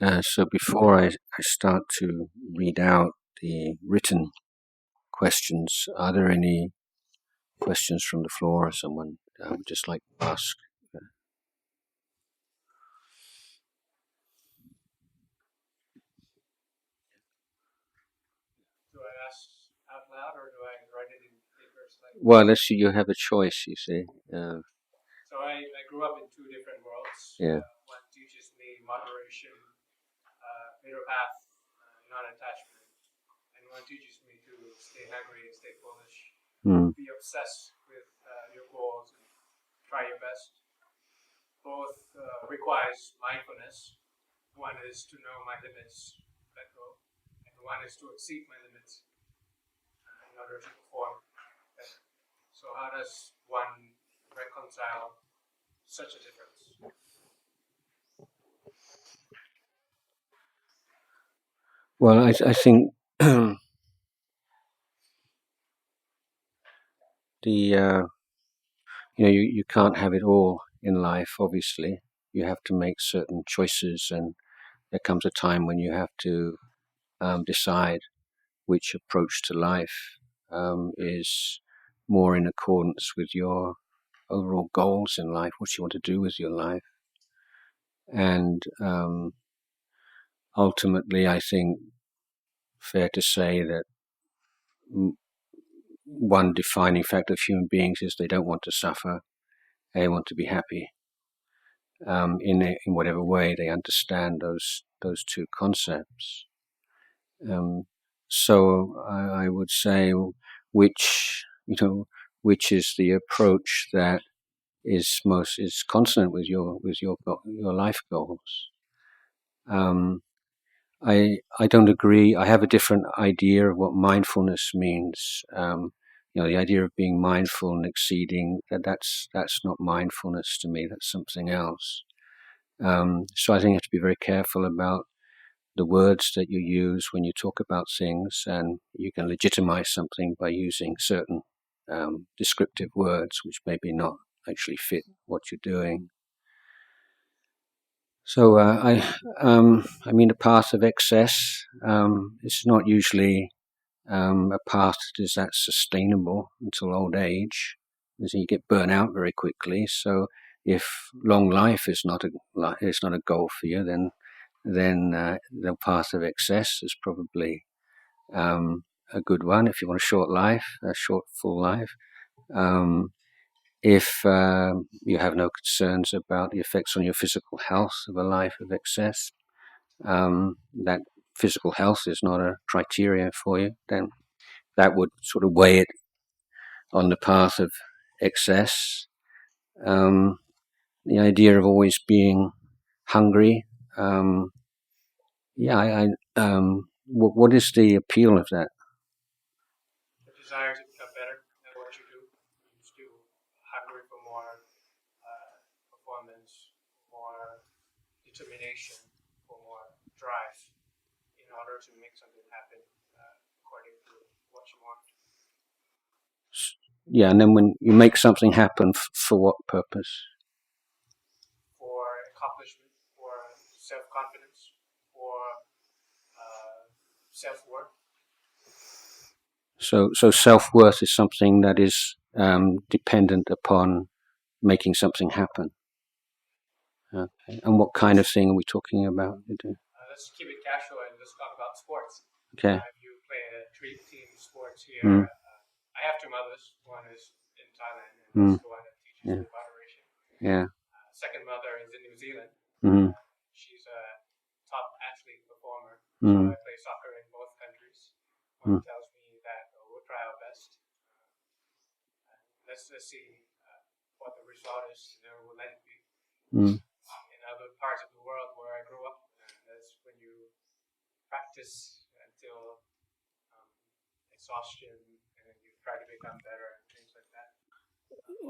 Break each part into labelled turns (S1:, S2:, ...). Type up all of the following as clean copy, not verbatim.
S1: So before I start to read out the written questions, are there any questions from the floor or someone would just like to ask?
S2: Do I ask out loud or do I write it in papers?
S1: Well, you have a choice, you see.
S2: So I grew up in two different worlds.
S1: Yeah.
S2: One teaches me moderation, middle path, non-attachment, and one teaches me to stay hungry and stay foolish, be obsessed with your goals and try your best. Both requires mindfulness. One is to know my limits, let go, and one is to exceed my limits in order to perform better. So how does one reconcile such a difference?
S1: Well, I think you can't have it all in life. Obviously, you have to make certain choices, and there comes a time when you have to decide which approach to life is more in accordance with your overall goals in life, what you want to do with your life. And ultimately, I think fair to say that one defining factor of human beings is they don't want to suffer, they want to be happy. In whatever way they understand those two concepts. So I would say which is the approach that is consonant with your life goals. I don't agree. I have a different idea of what mindfulness means. The idea of being mindful and exceeding, that's not mindfulness to me. That's something else. So I think you have to be very careful about the words that you use when you talk about things, and you can legitimize something by using certain descriptive words which maybe not actually fit what you're doing. So I mean, the path of excess, it's not usually a path that is that sustainable until old age, as you get burnt out very quickly. So if long life is not a goal for you, then the path of excess is probably a good one. If you want a short full life. If you have no concerns about the effects on your physical health of a life of excess, that physical health is not a criteria for you, then that would sort of weigh it on the path of excess. The idea of always being hungry, what is the appeal of that?
S2: The desire to become better at what you do. You're still hungry for more performance, more determination, for more drive in order to make something happen according to what you want.
S1: Yeah, and then when you make something happen, for what purpose?
S2: For accomplishment, for self-confidence, for self-worth.
S1: So self-worth is something that is dependent upon making something happen. Okay. And what kind of thing are we talking about?
S2: Let's keep it casual and let's talk about sports.
S1: Okay.
S2: You play a team sports here. I have two mothers. One is in Thailand and that's the one that teaches me moderation.
S1: Yeah.
S2: Second mother is in New Zealand. She's a top athlete performer. So I play soccer in both countries. One tells me that we'll try our best. Let's see what the result is, and then we'll let it be. In other parts of the world where I grew up, that's when you practice until exhaustion, and then you try to become better and things like that.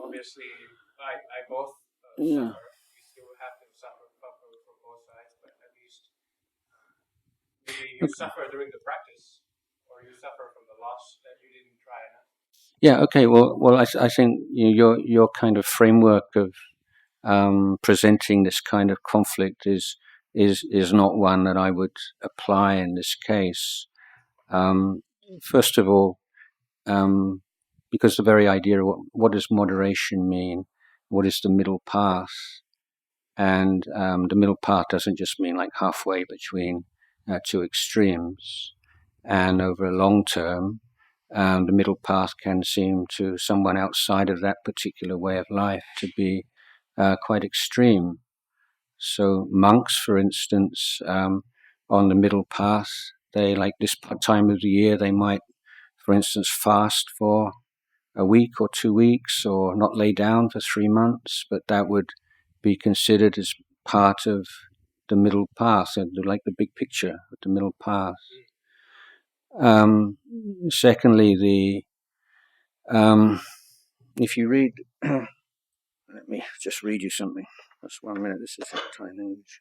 S2: Obviously, I both suffer. You still have to suffer for both sides, but at least maybe you suffer during the practice, or you suffer from the loss that you didn't try enough.
S1: Yeah. Okay. Well, I think your kind of framework of presenting this kind of conflict is is not one that I would apply in this case. First of all, because the very idea of what does moderation mean? What is the middle path? And the middle path doesn't just mean like halfway between two extremes. And over a long term, the middle path can seem to someone outside of that particular way of life to be quite extreme. So monks, for instance, on the middle path, they like this time of the year, they might, for instance, fast for a week or 2 weeks or not lay down for 3 months, but that would be considered as part of the middle path, like the big picture of the middle path. Secondly, if you read, let me just read you something. Just 1 minute, this is Thai language.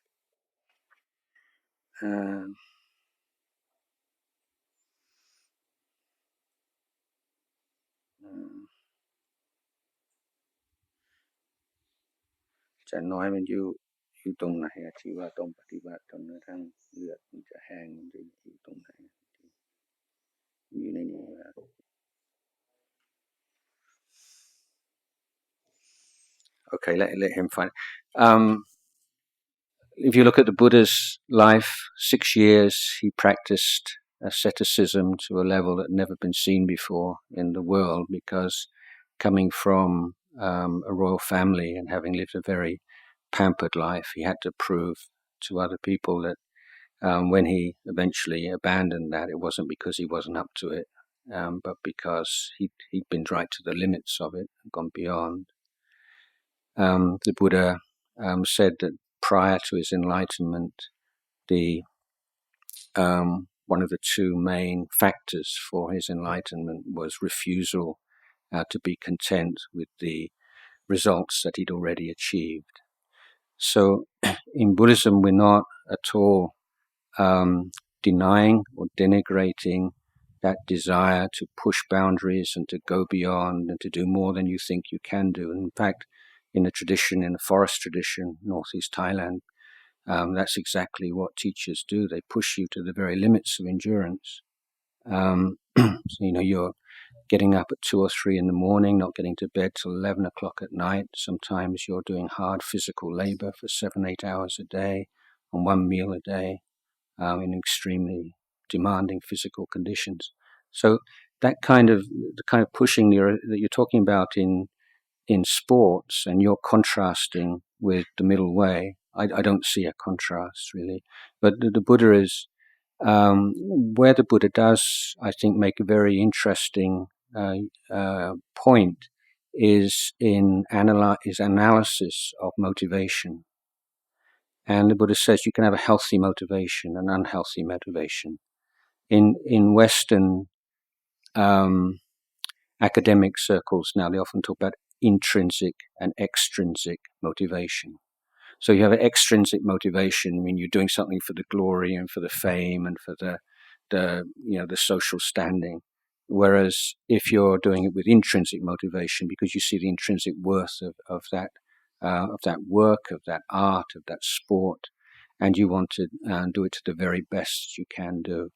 S1: จะน้อยมันอยู่ตรงไหนที่ว่าต้องปฏิบัติจนกระทั่งเลือดมันจะแห้งมันจะอยู่ตรงไหนอยู่ในนี้ Okay, let him find it. If you look at the Buddha's life, 6 years he practiced asceticism to a level that had never been seen before in the world, because coming from a royal family and having lived a very pampered life, he had to prove to other people that when he eventually abandoned that, it wasn't because he wasn't up to it, but because he'd been right to the limits of it and gone beyond. The Buddha said that prior to his enlightenment, one of the two main factors for his enlightenment was refusal to be content with the results that he'd already achieved. So in Buddhism, we're not at all denying or denigrating that desire to push boundaries and to go beyond and to do more than you think you can do. In fact, in the forest tradition, northeast Thailand, that's exactly what teachers do. They push you to the very limits of endurance. So, you're getting up at 2 or 3 in the morning, not getting to bed till 11 o'clock at night. Sometimes you're doing hard physical labor for 7-8 hours a day on 1 meal a day in extremely demanding physical conditions. So the kind of pushing that you're talking about in sports, and you're contrasting with the middle way. I don't see a contrast really, but the Buddha is where the Buddha does, I think, make a very interesting point is in his analysis of motivation. And the Buddha says you can have a healthy motivation and unhealthy motivation. In Western academic circles now, they often talk about intrinsic and extrinsic motivation. So you have an extrinsic motivation, you're doing something for the glory and for the fame and for the social standing. Whereas if you're doing it with intrinsic motivation, because you see the intrinsic worth of that work, of that art, of that sport, and you want to do it to the very best you can do,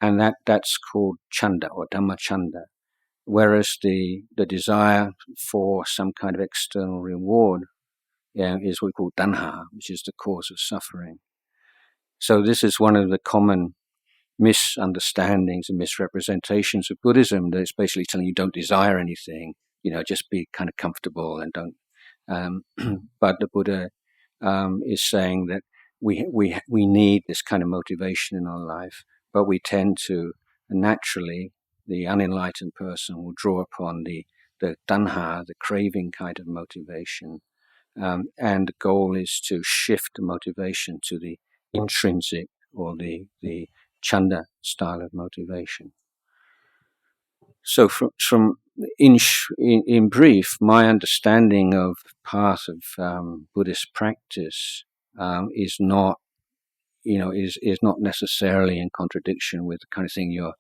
S1: and that's called chanda or Dhamma chanda. Whereas the desire for some kind of external reward is what we call tanha, which is the cause of suffering. So this is one of the common misunderstandings and misrepresentations of Buddhism, that it's basically telling you don't desire anything, just be kind of comfortable and don't. But the Buddha is saying that we need this kind of motivation in our life, but we tend to naturally, the unenlightened person will draw upon the tanha, the craving kind of motivation, and the goal is to shift the motivation to the intrinsic or the chanda style of motivation. So in brief, my understanding of path of Buddhist practice is not necessarily in contradiction with the kind of thing your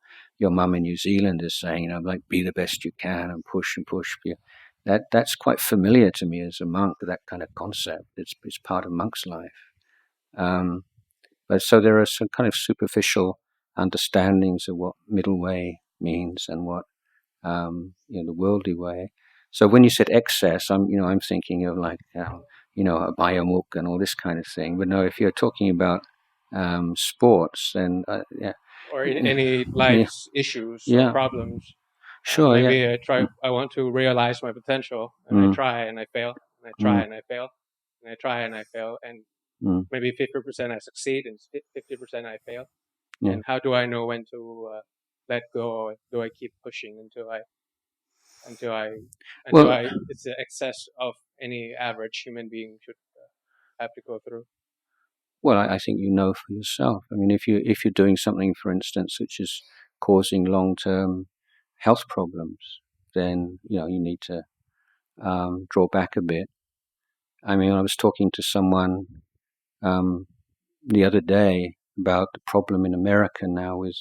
S1: mum in New Zealand is saying, like be the best you can and push and push. That's quite familiar to me as a monk, that kind of concept. It's part of monk's life. But so there are some kind of superficial understandings of what middle way means and what the worldly way. So when you said excess, I'm thinking of like a biomuk and all this kind of thing. But no, if you're talking about sports, then
S2: or in any life's issues or problems.
S1: Sure.
S2: Maybe I want to realize my potential, and I try and I fail, and I try and I fail, and I try and I fail, and maybe 50% I succeed and 50% I fail. Yeah. And how do I know when to let go? Or do I keep pushing until it's the excess of any average human being should have to go through?
S1: Well, I think for yourself. I mean, if you're doing something, for instance, which is causing long-term health problems, then you need to draw back a bit. I mean, I was talking to someone the other day about the problem in America now with,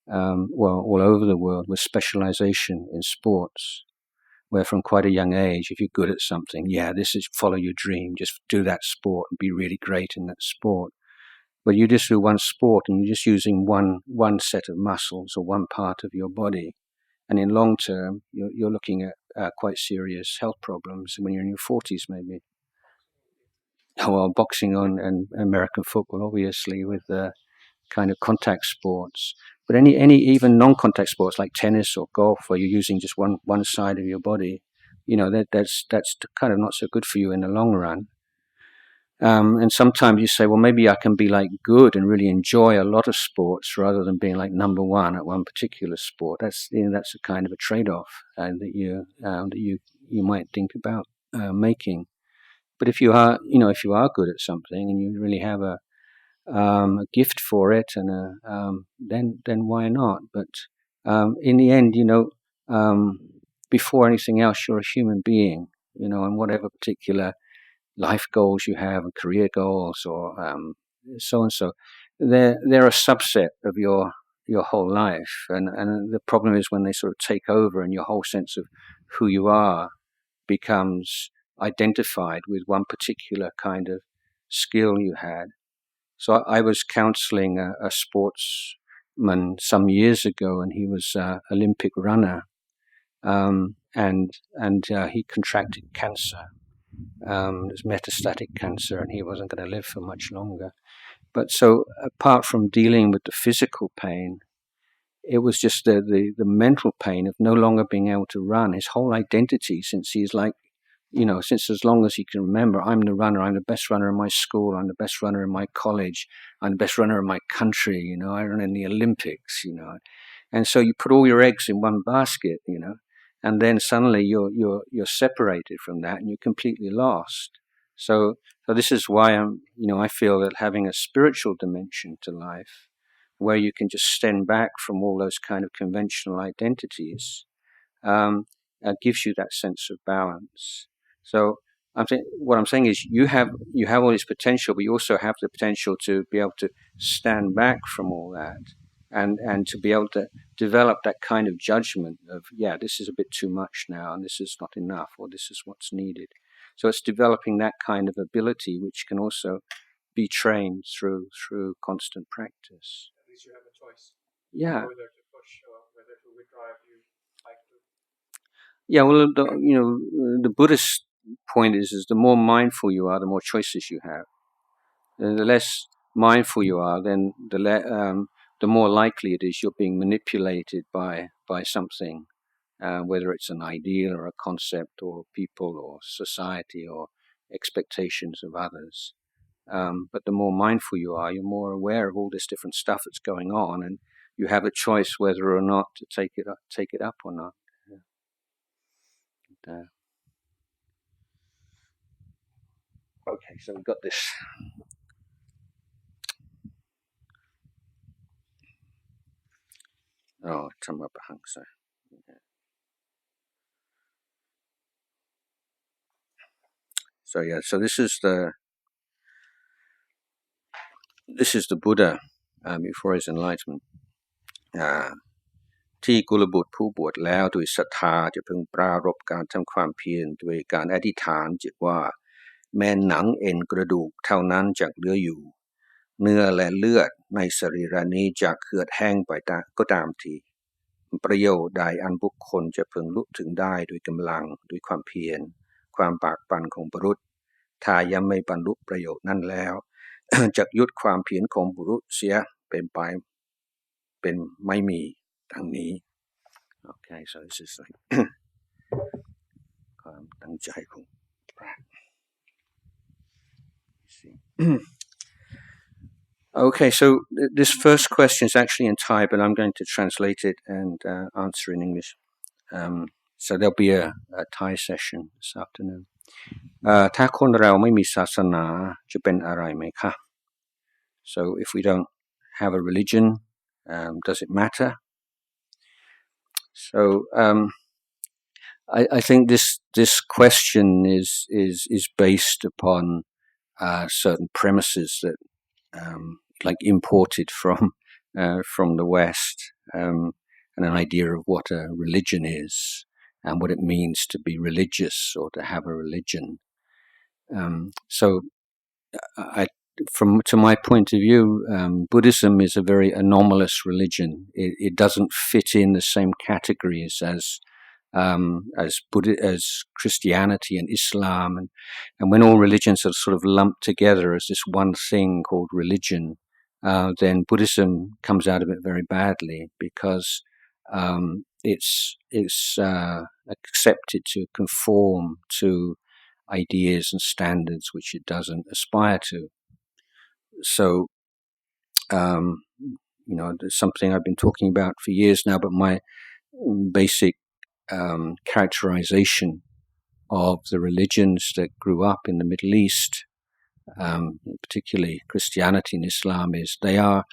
S1: all over the world, with specialization in sports, where from quite a young age, if you're good at something, this is follow your dream, just do that sport and be really great in that sport. But you just do one sport and you're just using one set of muscles or one part of your body. And in long term, you're looking at quite serious health problems when you're in your 40s, maybe. Well, boxing and American football, obviously, with kind of contact sports. But any even non-contact sports like tennis or golf, where you're using just one side of your body, that's kind of not so good for you in the long run. And sometimes you say, well, maybe I can be like good and really enjoy a lot of sports rather than being like number one at one particular sport. That's a kind of a trade-off that you might think about making. But if you are good at something and you really have a gift for it, and then why not? But in the end, before anything else, you're a human being, and whatever particular life goals you have, and career goals, or so and so, they're a subset of your whole life, and the problem is when they sort of take over, and your whole sense of who you are becomes identified with one particular kind of skill you had. So I was counseling a sportsman some years ago, and he was an Olympic runner, and he contracted cancer. It was metastatic cancer, and he wasn't going to live for much longer. But so apart from dealing with the physical pain, it was just the mental pain of no longer being able to run. His whole identity, since he's like, since as long as he can remember, I'm the runner, I'm the best runner in my school, I'm the best runner in my college, I'm the best runner in my country, I run in the Olympics, And so you put all your eggs in one basket, and then suddenly you're separated from that and you're completely lost. So this is why I feel that having a spiritual dimension to life, where you can just stand back from all those kind of conventional identities, gives you that sense of balance. So what I'm saying is you have all this potential, but you also have the potential to be able to stand back from all that and to be able to develop that kind of judgment of, this is a bit too much now, and this is not enough, or this is what's needed. So it's developing that kind of ability, which can also be trained through constant practice.
S2: At least you have a choice.
S1: Yeah.
S2: Whether to push or whether to withdraw if you like to.
S1: Yeah, well, the Buddhist point is the more mindful you are, the more choices you have. And the less mindful you are, then the more likely it is you're being manipulated by something, whether it's an ideal or a concept or people or society or expectations of others. But the more mindful you are, you're more aware of all this different stuff that's going on, and you have a choice whether or not to take it up or not. Okay, so we've got this. Oh, Dhamma Bahangsa. So so this is the Buddha before his enlightenment. ที่กุลบุตรผู้บวชแล้วโดยศรัทธาจะพึงปรารภการทำความเพียรโดยการอธิษฐานจิตว่าแม้หนังเอ็นกระดูกเท่านั้นจะเหลืออยู่ เนื้อและเลือดในสรีระนี้จะเหือดแห้งไปก็ตามทีประโยชน์ใดอันบุคคลจะพึงลุถึงได้ด้วยกำลังด้วยความเพียรความปากปันของบุรุษถ้ายังไม่บรรลุประโยชน์นั้นแล้ว จะยุดความเพียรของบุรุษเสียเป็นไม่มีดังนี้ Okay, so this is like ความตั้งใจของพระ Okay, so this first question is actually in Thai, but I'm going to translate it and answer in English. So there'll be a Thai session this afternoon. ถ้าคนเราไม่มีศาสนาจะเป็นอะไรไหมคะ So if we don't have a religion, does it matter? So I think this question is based upon certain premises that like imported from the West, and an idea of what a religion is and what it means to be religious or to have a religion. So to my point of view, Buddhism is a very anomalous religion. It doesn't fit in the same categories as Christianity and Islam, and when all religions are sort of lumped together as this one thing called religion, then Buddhism comes out of it very badly because it's accepted to conform to ideas and standards which it doesn't aspire to. So, there's something I've been talking about for years now, but my basic characterization of the religions that grew up in the Middle East, particularly Christianity and Islam, is they are,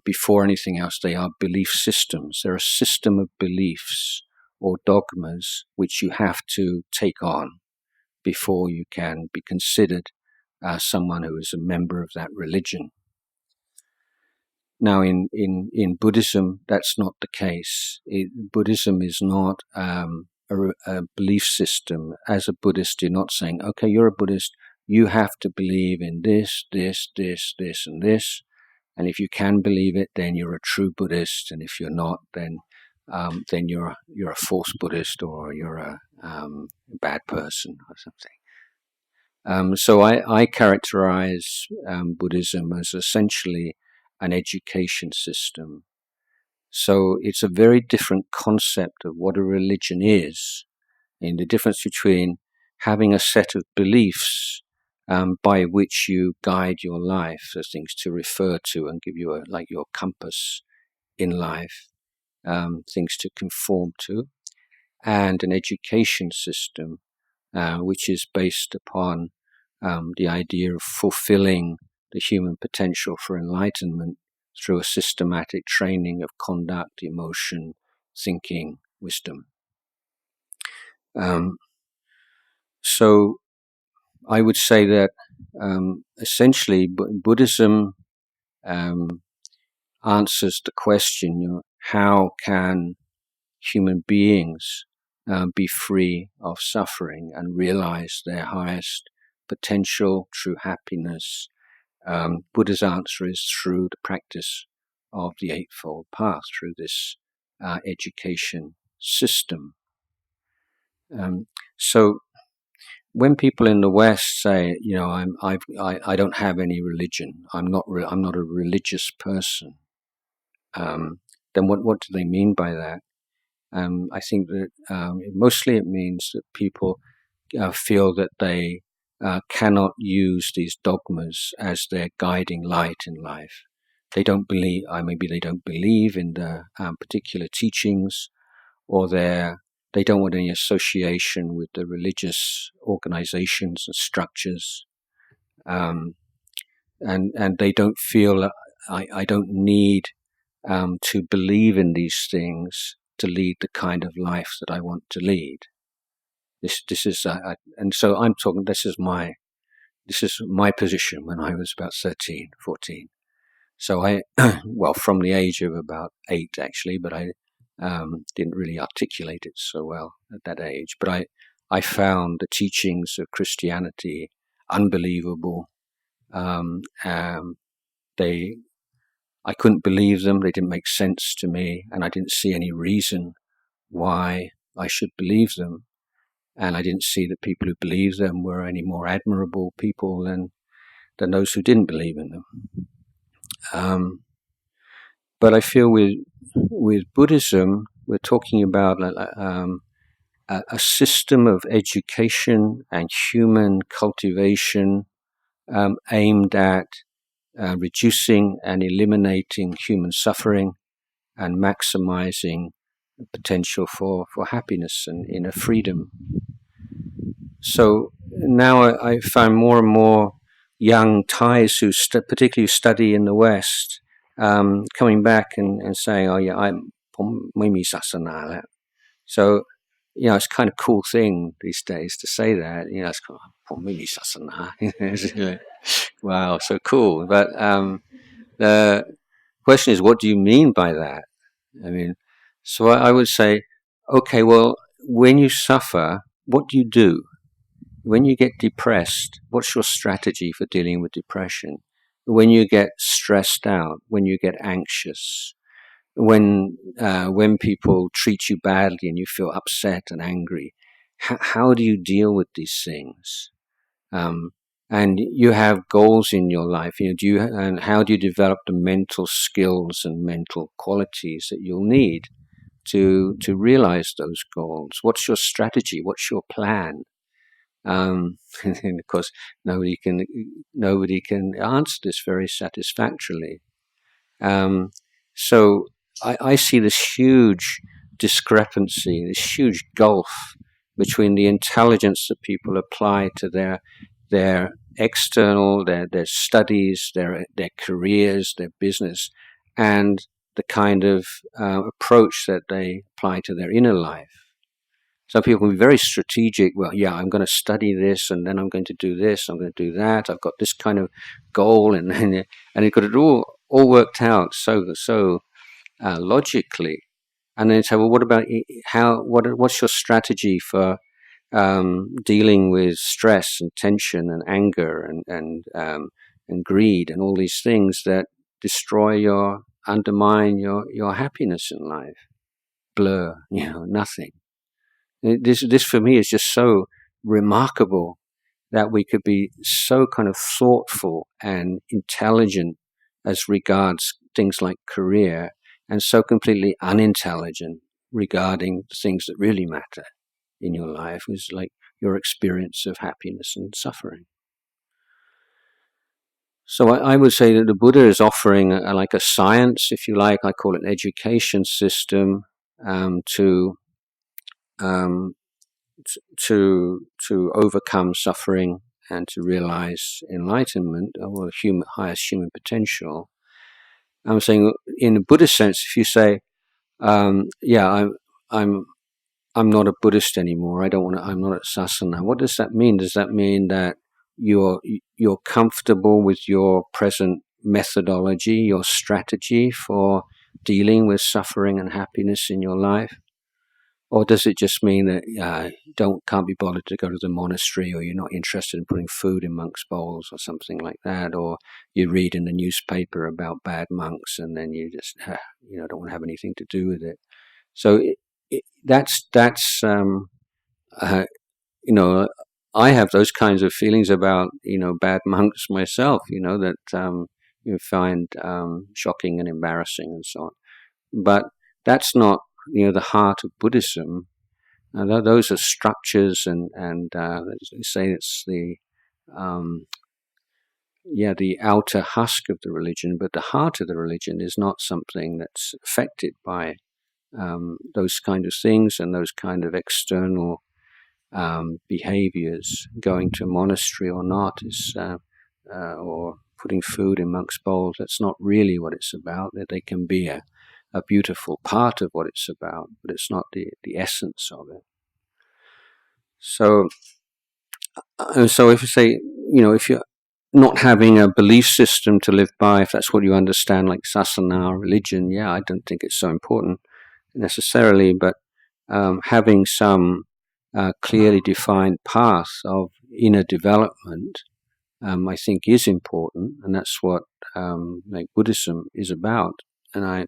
S1: before anything else, they are belief systems. They're a system of beliefs or dogmas which you have to take on before you can be considered someone who is a member of that religion. Now, in Buddhism, that's not the case. Buddhism is not a belief system. As a Buddhist, you're not saying, okay, you're a Buddhist, you have to believe in this, and this. And if you can believe it, then you're a true Buddhist. And if you're not, then you're a false Buddhist, or you're a bad person or something. So I characterize Buddhism as essentially an education system. So it's a very different concept of what a religion is, and the difference between having a set of beliefs by which you guide your life, as things to refer to and give you your compass in life, things to conform to, and an education system which is based upon the idea of fulfilling the human potential for enlightenment through a systematic training of conduct, emotion, thinking, wisdom. So I would say that essentially Buddhism answers the question, how can human beings be free of suffering and realize their highest potential, true happiness? Buddha's answer is through the practice of the Eightfold Path, through this education system. So when people in the West say, I don't have any religion, I'm not a religious person, then what do they mean by that? I think that mostly it means that people feel that they cannot use these dogmas as their guiding light in life. They don't believe, maybe they don't believe in the particular teachings, or they don't want any association with the religious organizations and structures, and they don't feel I don't need to believe in these things to lead the kind of life that I want to lead. This is and so I'm talking. This is my position when I was about 13, 14. So from the age of about 8 actually, but I didn't really articulate it so well at that age. But I found the teachings of Christianity unbelievable, I couldn't believe them. They didn't make sense to me, and I didn't see any reason why I should believe them. And I didn't see that people who believed them were any more admirable people than those who didn't believe in them. But I feel with Buddhism, we're talking about a system of education and human cultivation aimed at reducing and eliminating human suffering and maximizing the potential for happiness and inner freedom. So now I find more and more young Thais who particularly study in the West coming back and saying, "Oh yeah, I'm ไม่มีศาสนาแล้ว." So it's kind of a cool thing these days to say that. It's kind of ผมไม่มีศาสนา. Wow, so cool. But the question is, what do you mean by that? I mean, so I would say, okay, well, when you suffer, what do you do? When you get depressed, what's your strategy for dealing with depression? When you get stressed out, when you get anxious, when people treat you badly and you feel upset and angry, how do you deal with these things? And you have goals in your life. And how do you develop the mental skills and mental qualities that you'll need to realize those goals? What's your strategy? What's your plan? And of course, nobody can answer this very satisfactorily. So I see this huge discrepancy, this huge gulf between the intelligence that people apply to their external, their studies, their careers, their business, and the kind of approach that they apply to their inner life. Some people can be very strategic. Well, yeah, I'm going to study this, and then I'm going to do this, I'm going to do that. I've got this kind of goal, and they've got it all worked out so logically. And then say, well, what about what's your strategy for dealing with stress and tension and anger and greed and all these things that undermine your happiness in life? Blur, nothing. This for me is just so remarkable that we could be so kind of thoughtful and intelligent as regards things like career, and so completely unintelligent regarding things that really matter in your life, is like your experience of happiness and suffering. So I would say that the Buddha is offering like a science, if you like. I call it an education system to overcome suffering and to realize enlightenment, or highest human potential. I'm saying, in a Buddhist sense, if you say, "Yeah, I'm not a Buddhist anymore. I'm not a sasana." What does that mean? Does that mean that you're comfortable with your present methodology, your strategy for dealing with suffering and happiness in your life? Or does it just mean that can't be bothered to go to the monastery, or you're not interested in putting food in monks' bowls or something like that, or you read in the newspaper about bad monks and then you just don't want to have anything to do with it? So that's I have those kinds of feelings about bad monks myself, that you find shocking and embarrassing and so on. But that's not the heart of Buddhism. Those are structures, and say it's the outer husk of the religion, but the heart of the religion is not something that's affected by those kind of things and those kind of external behaviors. Going to a monastery or not is, or putting food in monks' bowls, that's not really what it's about. That they can be a beautiful part of what it's about, but it's not the essence of it. So if you say, if you're not having a belief system to live by, if that's what you understand, like sasana, religion, I don't think it's so important necessarily, but having some clearly defined path of inner development I think is important, and that's what like Buddhism is about. And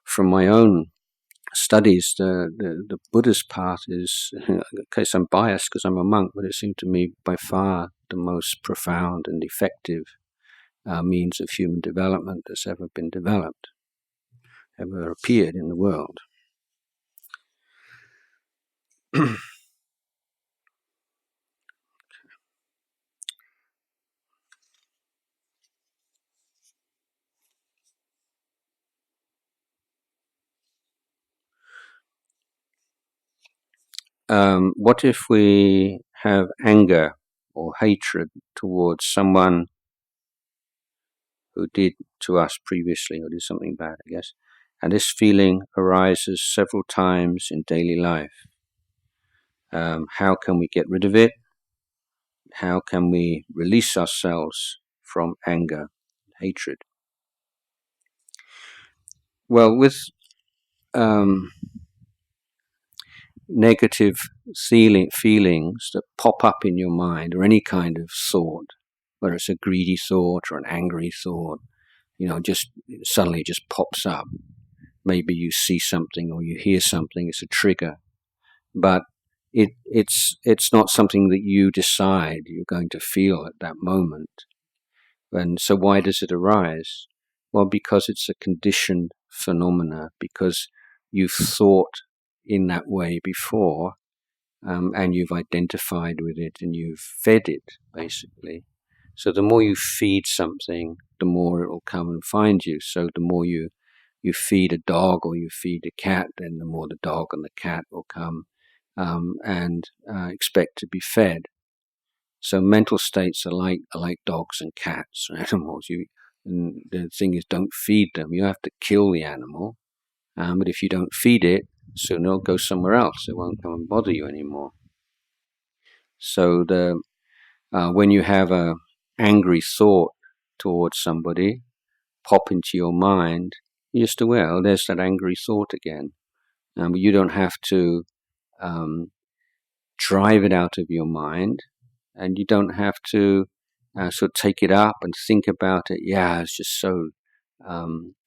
S1: from my own studies, the Buddhist path is, in case I'm biased because I'm a monk, but it seemed to me by far the most profound and effective means of human development that's ever been developed, ever appeared in the world. What if we have anger or hatred towards someone who did to us previously or did something bad, I guess, and this feeling arises several times in daily life? How can we get rid of it? How can we release ourselves from anger, hatred? Well, with negative feelings that pop up in your mind, or any kind of thought, whether it's a greedy thought or an angry thought, just suddenly just pops up. Maybe you see something or you hear something, it's a trigger, but it's not something that you decide you're going to feel at that moment. And so why does it arise? Well, because it's a conditioned phenomena, because you've thought in that way before, and you've identified with it and you've fed it, basically. So the more you feed something, the more it will come and find you. So the more you feed a dog or you feed a cat, then the more the dog and the cat will come and expect to be fed. So mental states are like dogs and cats or animals. And the thing is, don't feed them. You have to kill the animal. But if you don't feed it, soon it'll go somewhere else. It won't come and bother you anymore. So when you have a angry thought towards somebody pop into your mind, you're just aware, oh, there's that angry thought again. But you don't have to drive it out of your mind, and you don't have to sort of take it up and think about it. Yeah, it's just so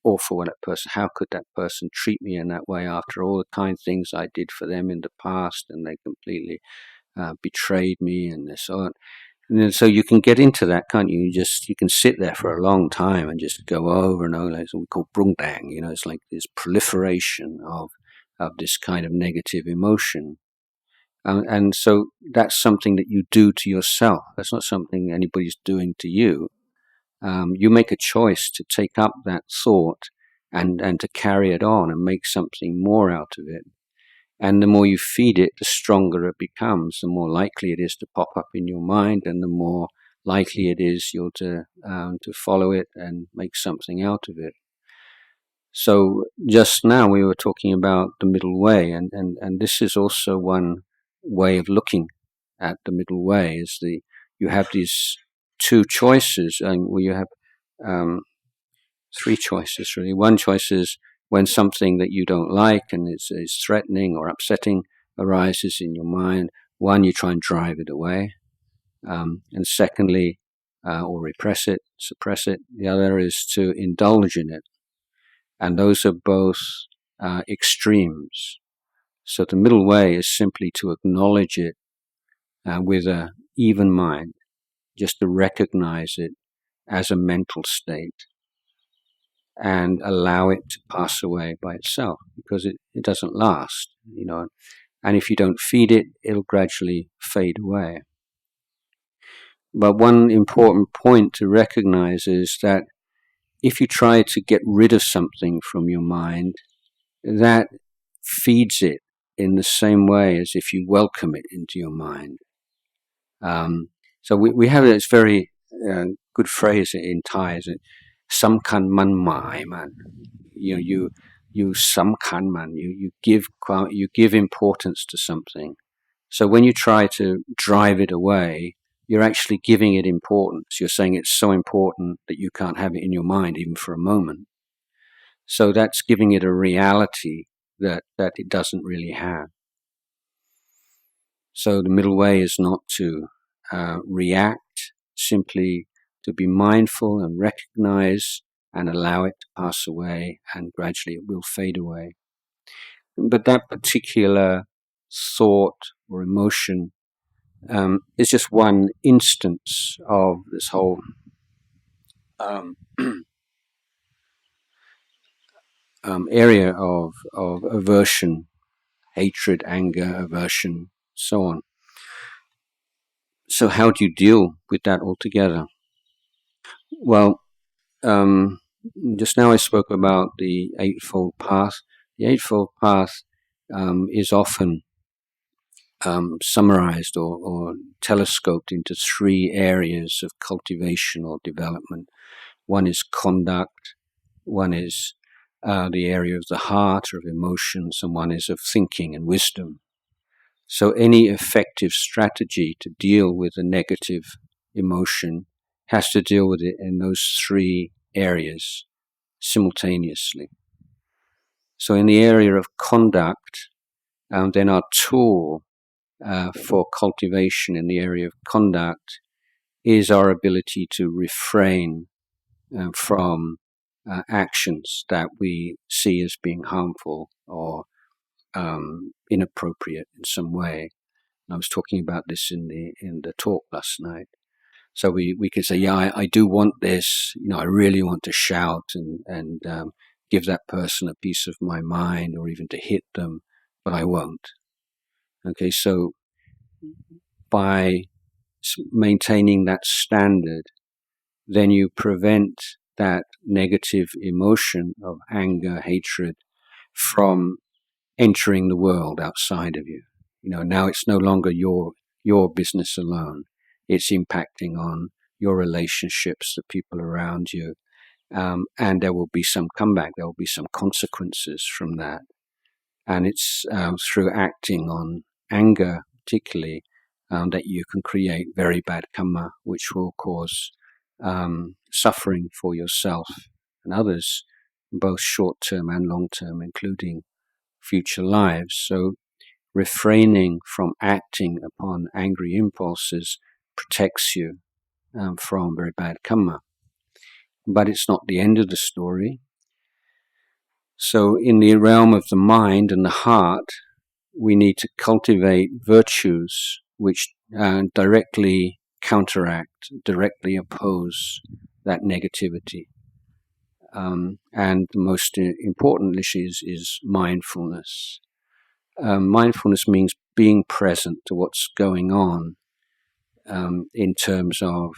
S1: awful when that person, how could that person treat me in that way after all the kind things I did for them in the past, and they completely betrayed me and so on. And then, so you can get into that, can't you? You can sit there for a long time and just go over and over, like what we call brungdang. It's like this proliferation of this kind of negative emotion. And so that's something that you do to yourself. That's not something anybody's doing to you. You make a choice to take up that thought and to carry it on and make something more out of it. And the more you feed it, the stronger it becomes, the more likely it is to pop up in your mind, and the more likely it is you're to follow it and make something out of it. So just now we were talking about the middle way, and this is also one way of looking at the middle way, is you have these two choices, where you have three choices really. One choice is when something that you don't like and is threatening or upsetting arises in your mind. One, you try and drive it away, and secondly, or repress it, suppress it. The other is to indulge in it. And those are both extremes. So the middle way is simply to acknowledge it with an even mind, just to recognize it as a mental state and allow it to pass away by itself, because it doesn't last, and if you don't feed it, it'll gradually fade away. But one important point to recognize is that if you try to get rid of something from your mind, that feeds it in the same way as if you welcome it into your mind. So we have this very good phrase in Thai, is it? Samkhan man mai man. You samkhan man. You give importance to something. So when you try to drive it away, you're actually giving it importance. You're saying it's so important that you can't have it in your mind even for a moment. So that's giving it a reality that it doesn't really have. So the middle way is not to react simply to be mindful and recognize and allow it to pass away, and gradually it will fade away. But that particular thought or emotion is just one instance of this whole area of aversion, hatred, anger, aversion, so on. So how do you deal with that altogether? Well, just now I spoke about the Eightfold Path. The Eightfold Path is often summarized or telescoped into three areas of cultivation or development. One is conduct, one is the area of the heart or of emotions, and one is of thinking and wisdom. So any effective strategy to deal with a negative emotion has to deal with it in those three areas simultaneously. So in the area of conduct, then our tool for cultivation in the area of conduct is our ability to refrain from actions that we see as being harmful or inappropriate in some way. I was talking about this in the talk last night. So we could say, yeah, I do want this. I really want to shout and give that person a piece of my mind, or even to hit them, but I won't. Okay, so by maintaining that standard, then you prevent that negative emotion of anger, hatred from entering the world outside of you. Now it's no longer your business alone. It's impacting on your relationships, the people around you, and there will be some comeback. There will be some consequences from that. And it's through acting on anger, particularly, that you can create very bad karma, which will cause suffering for yourself and others, both short-term and long-term, including future lives. So refraining from acting upon angry impulses protects you from very bad karma. But it's not the end of the story. So in the realm of the mind and the heart, we need to cultivate virtues which directly counteract, directly oppose that negativity. And the most important is mindfulness. Mindfulness means being present to what's going on in terms of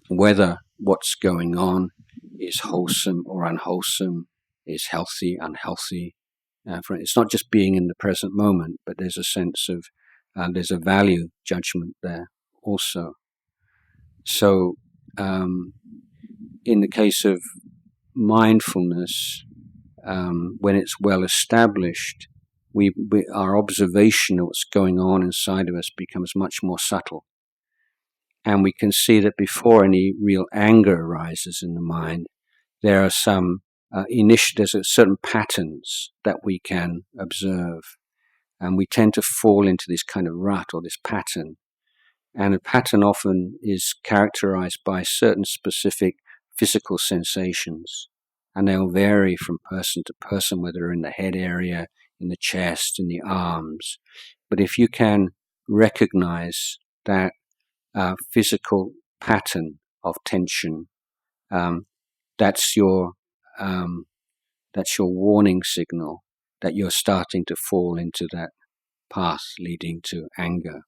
S1: whether what's going on is wholesome or unwholesome, is healthy, unhealthy. It's not just being in the present moment, but there's a sense of, there's a value judgment there also. So in the case of mindfulness, when it's well established, our observation of what's going on inside of us becomes much more subtle. And we can see that before any real anger arises in the mind, there are some there's certain patterns that we can observe. And we tend to fall into this kind of rut or this pattern. And a pattern often is characterized by certain specific physical sensations. And they'll vary from person to person, whether in the head area, in the chest, in the arms. But if you can recognize that physical pattern of tension, that's your warning signal that you're starting to fall into that path leading to anger.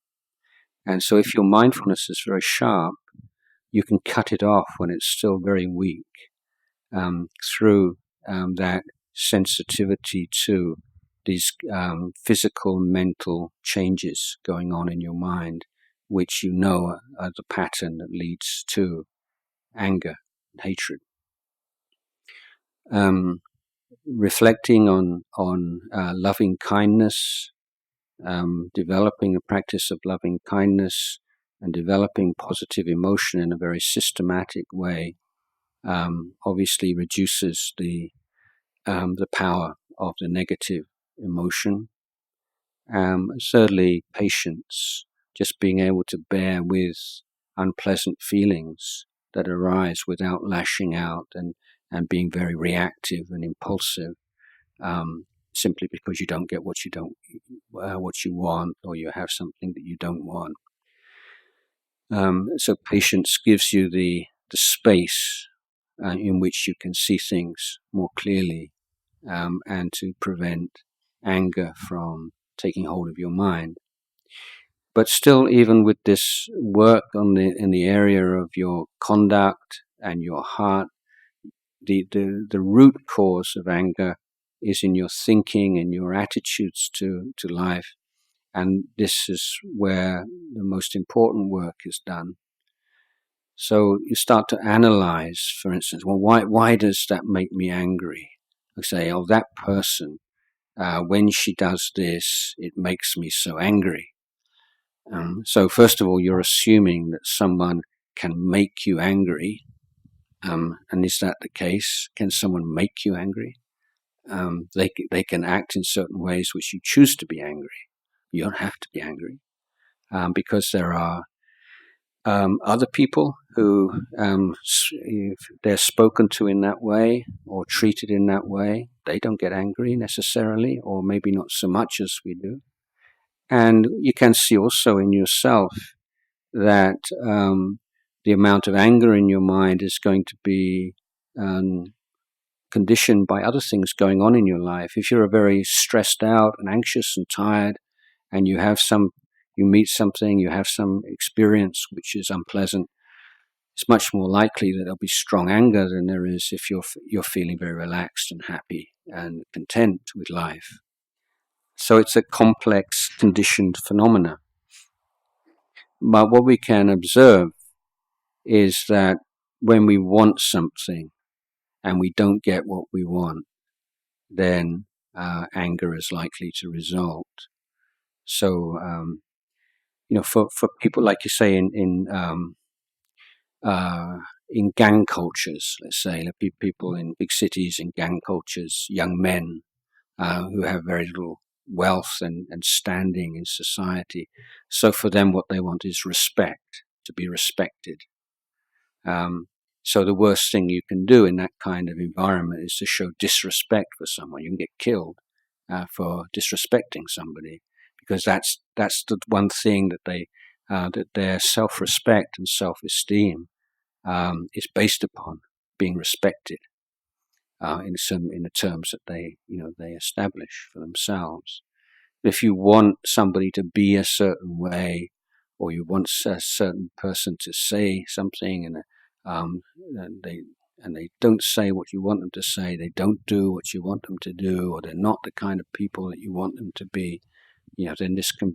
S1: And so if your mindfulness is very sharp, you can cut it off when it's still very weak through that sensitivity to these physical, mental changes going on in your mind, which are the pattern that leads to anger and hatred. Reflecting on loving kindness, developing a practice of loving kindness, and developing positive emotion in a very systematic way, obviously reduces the power of the negative emotion. Thirdly, patience, just being able to bear with unpleasant feelings that arise without lashing out and being very reactive and impulsive, simply because you don't get what you want, or you have something that you don't want. So patience gives you the space in which you can see things more clearly, and to prevent anger from taking hold of your mind. But still, even with this work in the area of your conduct and your heart, the root cause of anger is in your thinking and your attitudes to life. And this is where the most important work is done. So you start to analyze, for instance, well, why does that make me angry? I say, oh, that person, when she does this, it makes me so angry. So first of all, you're assuming that someone can make you angry. And is that the case? Can someone make you angry? They can act in certain ways which you choose to be angry. You don't have to be angry, because there are other people who, if they're spoken to in that way or treated in that way, they don't get angry necessarily, or maybe not so much as we do. And you can see also in yourself that the amount of anger in your mind is going to be conditioned by other things going on in your life. If you're very stressed out and anxious and tired, and you meet something, you have some experience which is unpleasant, it's much more likely that there'll be strong anger than there is if you're feeling very relaxed and happy and content with life. So it's a complex, conditioned phenomena. But what we can observe is that when we want something and we don't get what we want, then anger is likely to result. So, for people, like you say, in gang cultures, let's say, people in big cities in gang cultures, young men who have very little wealth and standing in society. So for them, what they want is respect, to be respected. So the worst thing you can do in that kind of environment is to show disrespect for someone. You can get killed for disrespecting somebody, because that's the one thing that their self-respect and self-esteem is based upon, being respected in the terms that they establish for themselves. If you want somebody to be a certain way, or you want a certain person to say something, and they don't say what you want them to say, they don't do what you want them to do, or they're not the kind of people that you want them to be, then this can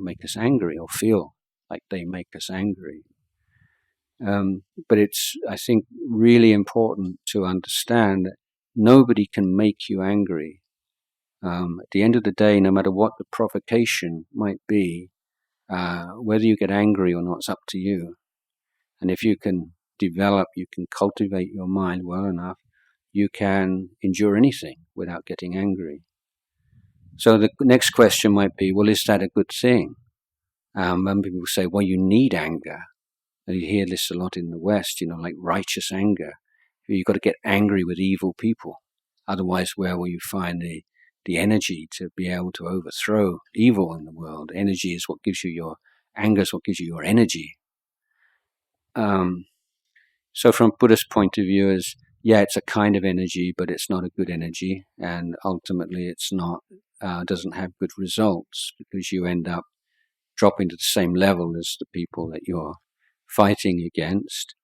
S1: make us angry, or feel like they make us angry. But it's, I think, really important to understand that nobody can make you angry. At the end of the day, no matter what the provocation might be, whether you get angry or not, it's up to you. And if you can cultivate your mind well enough, you can endure anything without getting angry. So the next question might be, well, is that a good thing? And people say, well, you need anger. And you hear this a lot in the West, like righteous anger. You've got to get angry with evil people. Otherwise, where will you find the energy to be able to overthrow evil in the world? Energy is what gives you anger is what gives you your energy. So from Buddhist point of view, it's a kind of energy, but it's not a good energy. And ultimately it's doesn't have good results, because you end up dropping to the same level as the people that you're fighting against.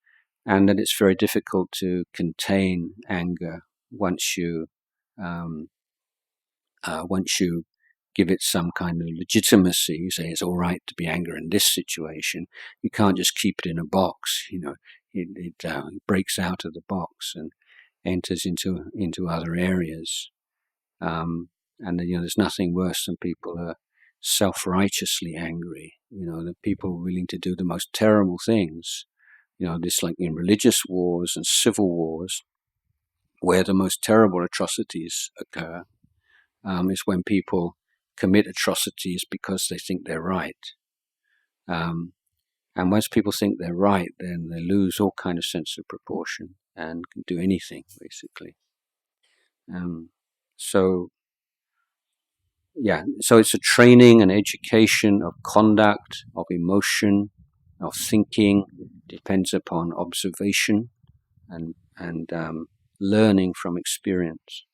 S1: And that it's very difficult to contain anger once you give it some kind of legitimacy. You say it's all right to be angry in this situation. You can't just keep it in a box. It breaks out of the box and enters into other areas. And there's nothing worse than people who are self-righteously angry. The people willing to do the most terrible things. This, like in religious wars and civil wars, where the most terrible atrocities occur, is when people commit atrocities because they think they're right. And once people think they're right, then they lose all kind of sense of proportion and can do anything, basically. So it's a training and education of conduct, of emotion, of thinking. Depends upon observation and learning from experience.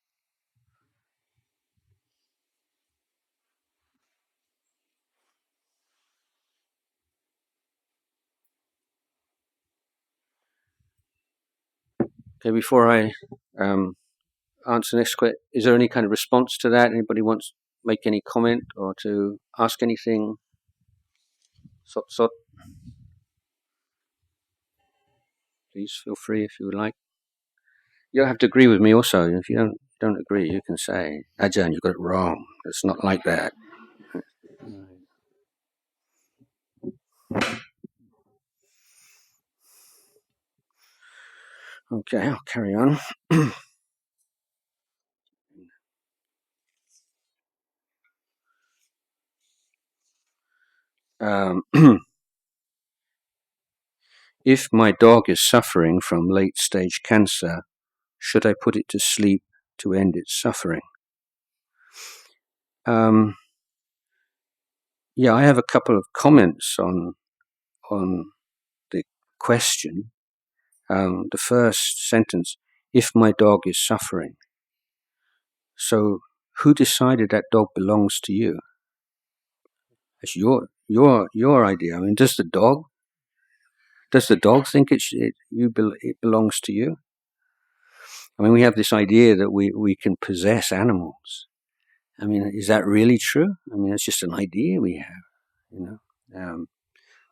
S1: Okay, before I answer the next question, is there any kind of response to that? Anybody wants to make any comment or to ask anything? Sot. Please feel free if you would like. You don't have to agree with me also. If you don't agree, you can say, Ajahn, you got it wrong. It's not like that. Okay, I'll carry on. If my dog is suffering from late-stage cancer, should I put it to sleep to end its suffering? I have a couple of comments on the question. The first sentence, if my dog is suffering. So who decided that dog belongs to you? It's your idea. I mean, does the dog think it belongs to you? I mean, we have this idea that we can possess animals. I mean, is that really true? I mean, it's just an idea we have,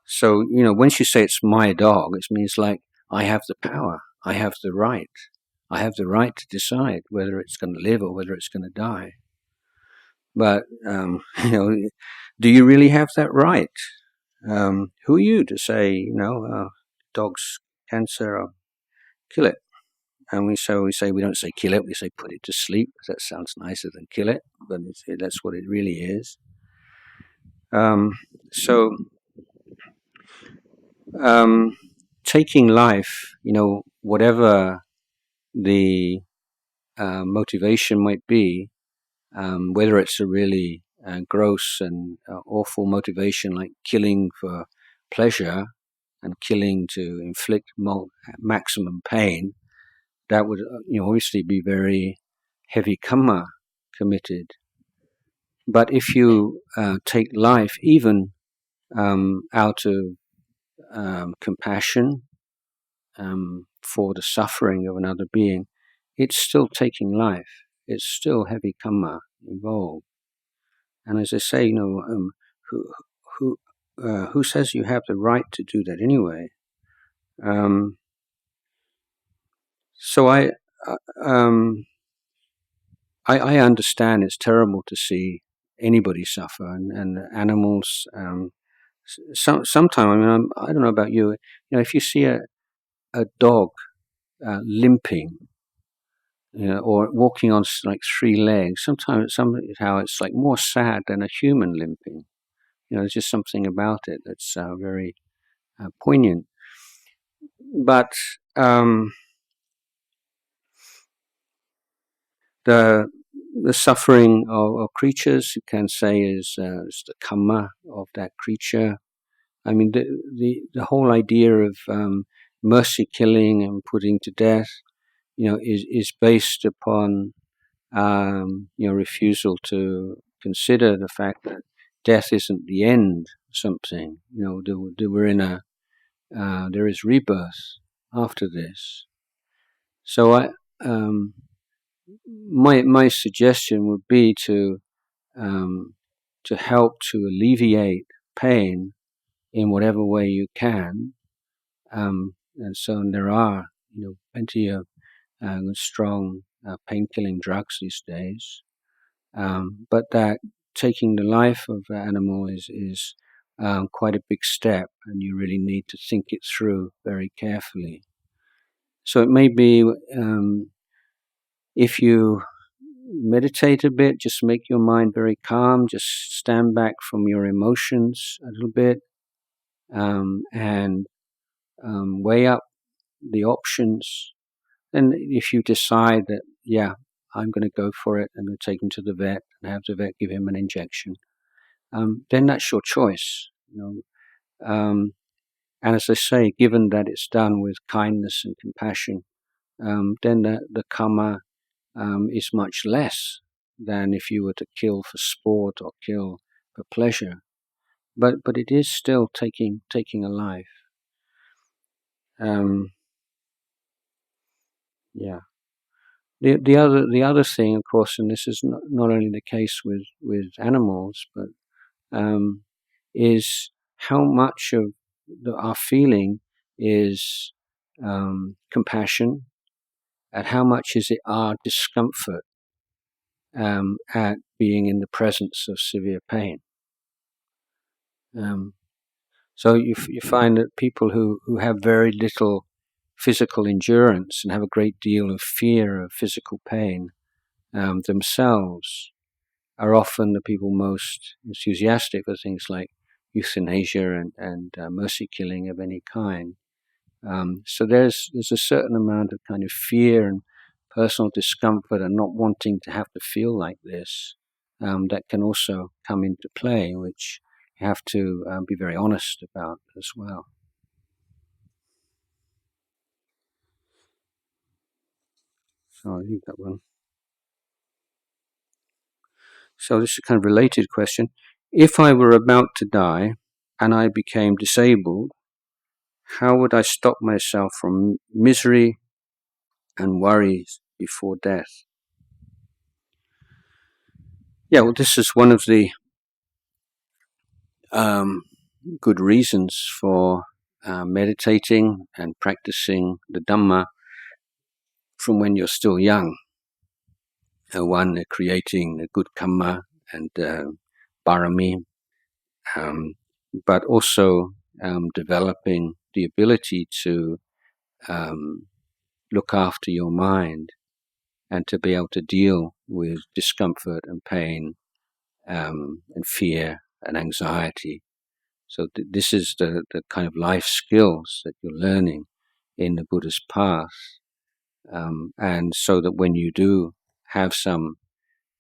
S1: So, once you say it's my dog, it means like I have the power, I have the right. I have the right to decide whether it's going to live or whether it's going to die. But, do you really have that right? Who are you to say, dog's cancer, or kill it? And we say we don't say kill it, we say put it to sleep, because that sounds nicer than kill it, but that's what it really is. Taking life, whatever the motivation might be, whether it's a really gross and awful motivation like killing for pleasure and killing to inflict maximum pain, that would obviously be very heavy karma committed. But if you take life even out of compassion for the suffering of another being, it's still taking life. It's still heavy karma involved. And as I say, who says you have the right to do that anyway? So I understand it's terrible to see anybody suffer, and animals. Sometimes, I mean, I don't know about you. If you see a dog limping, or walking on like three legs, sometimes somehow it's like more sad than a human limping. There's just something about it that's very poignant. But the suffering of creatures, you can say, is the karma of that creature. I mean, the whole idea of mercy killing and putting to death, is based upon refusal to consider the fact that death isn't the end of something. There is rebirth after this. So my suggestion would be to help to alleviate pain in whatever way you can. And so there are plenty of strong pain-killing drugs these days. But that taking the life of the animal is quite a big step, and you really need to think it through very carefully. So it may be if you meditate a bit, just make your mind very calm, just stand back from your emotions a little bit, and weigh up the options. And if you decide that, yeah, I'm going to go for it, I'm going to take him to the vet and have the vet give him an injection, then that's your choice. And as I say, given that it's done with kindness and compassion, then the karma is much less than if you were to kill for sport or kill for pleasure. But it is still taking a life. Yeah. The other thing, of course, and this is not only the case with animals, but is how much of our feeling is compassion, and how much is it our discomfort at being in the presence of severe pain. So you find that people who have very little physical endurance and have a great deal of fear of physical pain themselves are often the people most enthusiastic for things like euthanasia and mercy killing of any kind. So there's a certain amount of kind of fear and personal discomfort and not wanting to have to feel like this that can also come into play, which you have to be very honest about as well. So I'll leave that one. So this is a kind of related question. If I were about to die and I became disabled, how would I stop myself from misery and worries before death? Yeah, well, this is one of the good reasons for meditating and practicing the Dhamma from when you're still young. One, creating a good karma and parami, but also developing the ability to look after your mind and to be able to deal with discomfort and pain and fear and anxiety. So this is the kind of life skills that you're learning in the Buddha's path. And so that when you do have some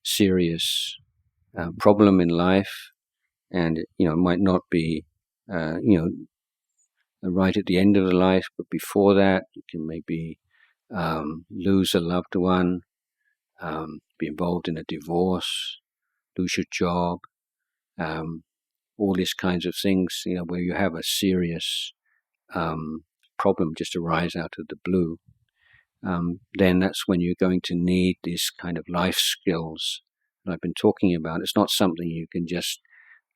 S1: serious problem in life, and it might not be right at the end of the life, but before that, you can maybe lose a loved one, be involved in a divorce, lose your job, all these kinds of things, where you have a serious problem just arise out of the blue. Then that's when you're going to need these kind of life skills that I've been talking about. It's not something you can just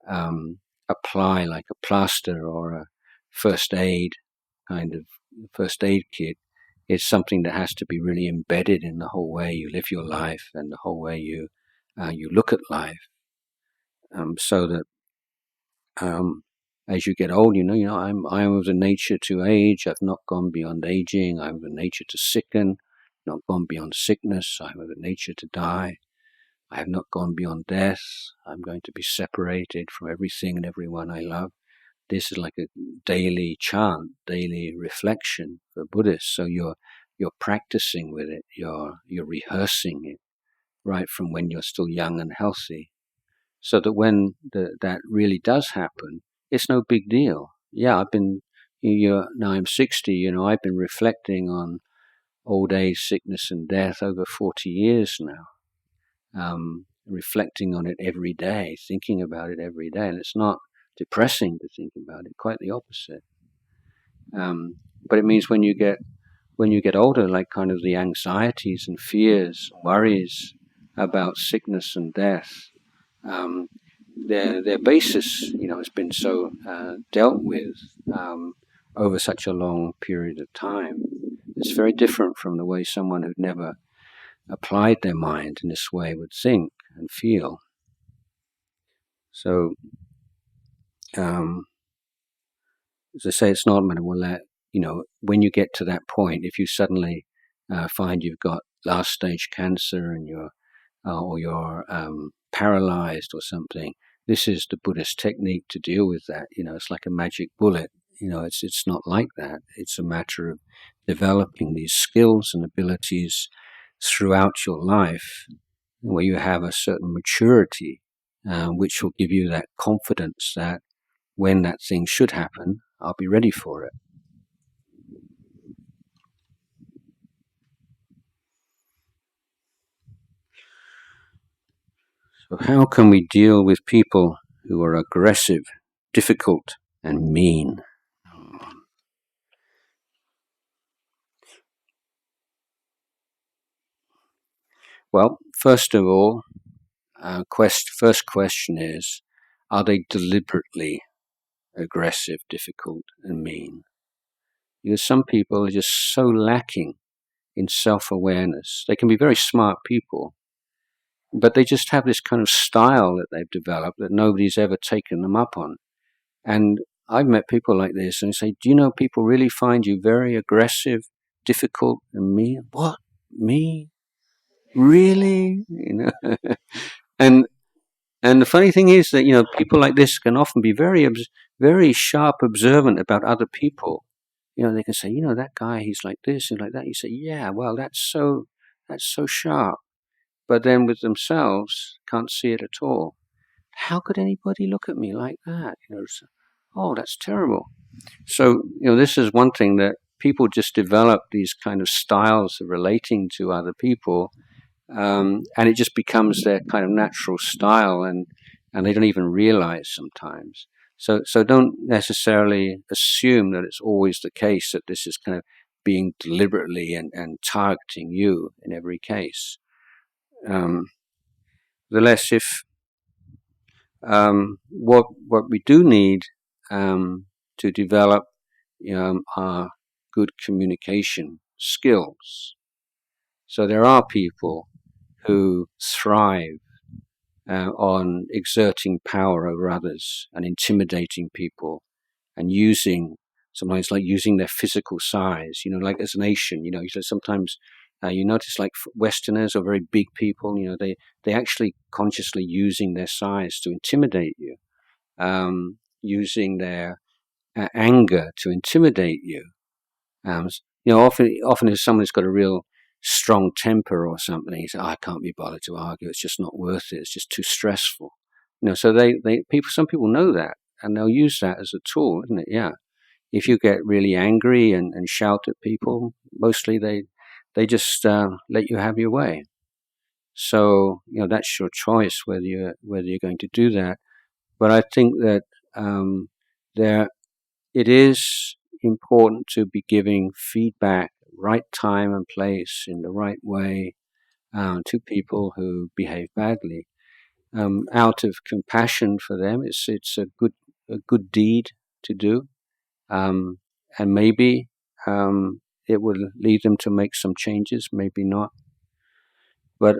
S1: apply like a plaster or a first aid kit. It's something that has to be really embedded in the whole way you live your life and the whole way you look at life. So that as you get old, I'm of the nature to age. I've not gone beyond aging. I'm of the nature to sicken, not gone beyond sickness. I'm of the nature to die. I have not gone beyond death. I'm going to be separated from everything and everyone I love. This is like a daily chant, daily reflection for Buddhists. So you're practicing with it. You're rehearsing it right from when you're still young and healthy, so that when that really does happen, it's no big deal. Yeah, now I'm 60. I've been reflecting on old age, sickness, and death over 40 years now. Reflecting on it every day, thinking about it every day, and it's not depressing to think about it. Quite the opposite. But it means when you get older, like kind of the anxieties and fears, worries about sickness and death, their basis, has been so dealt with over such a long period of time. It's very different from the way someone who'd never applied their mind in this way would think and feel. So, as I say, it's not a matter when you get to that point, if you suddenly find you've got last stage cancer and you're paralyzed or something, this is the Buddhist technique to deal with that. It's like a magic bullet. It's not like that. It's a matter of developing these skills and abilities throughout your life, where you have a certain maturity, which will give you that confidence that when that thing should happen, I'll be ready for it. So how can we deal with people who are aggressive, difficult, and mean? Well, first of all, first question is, are they deliberately aggressive, difficult, and mean? Because some people are just so lacking in self-awareness. They can be very smart people, but they just have this kind of style that they've developed that nobody's ever taken them up on. And I've met people like this and say, do you know people really find you very aggressive, difficult, and mean? What? Me? Really? And the funny thing is that, people like this can often be very sharp observant about other people. They can say, that guy, he's like this and like that. You say, yeah, well, that's so sharp. But then with themselves, can't see it at all. How could anybody look at me like that? Oh, that's terrible. So, this is one thing that people just develop these kind of styles of relating to other people, and it just becomes their kind of natural style, and they don't even realize sometimes. So don't necessarily assume that it's always the case that this is kind of being deliberately and targeting you in every case. The less if what we do need to develop are good communication skills. So there are people who thrive on exerting power over others and intimidating people and sometimes using their physical size, like as an Asian, so sometimes you notice like Westerners or very big people, they actually consciously using their size to intimidate you, using their anger to intimidate you. Often if someone's got a real strong temper or something, you say, I can't be bothered to argue, it's just not worth it, it's just too stressful. So some people know that, and they'll use that as a tool, isn't it? Yeah. If you get really angry and shout at people, mostly they just let you have your way. So that's your choice whether you're going to do that. But I think that it is important to be giving feedback, right time and place, in the right way to people who behave badly, out of compassion for them. It's a good deed to do. And maybe it will lead them to make some changes, maybe not. But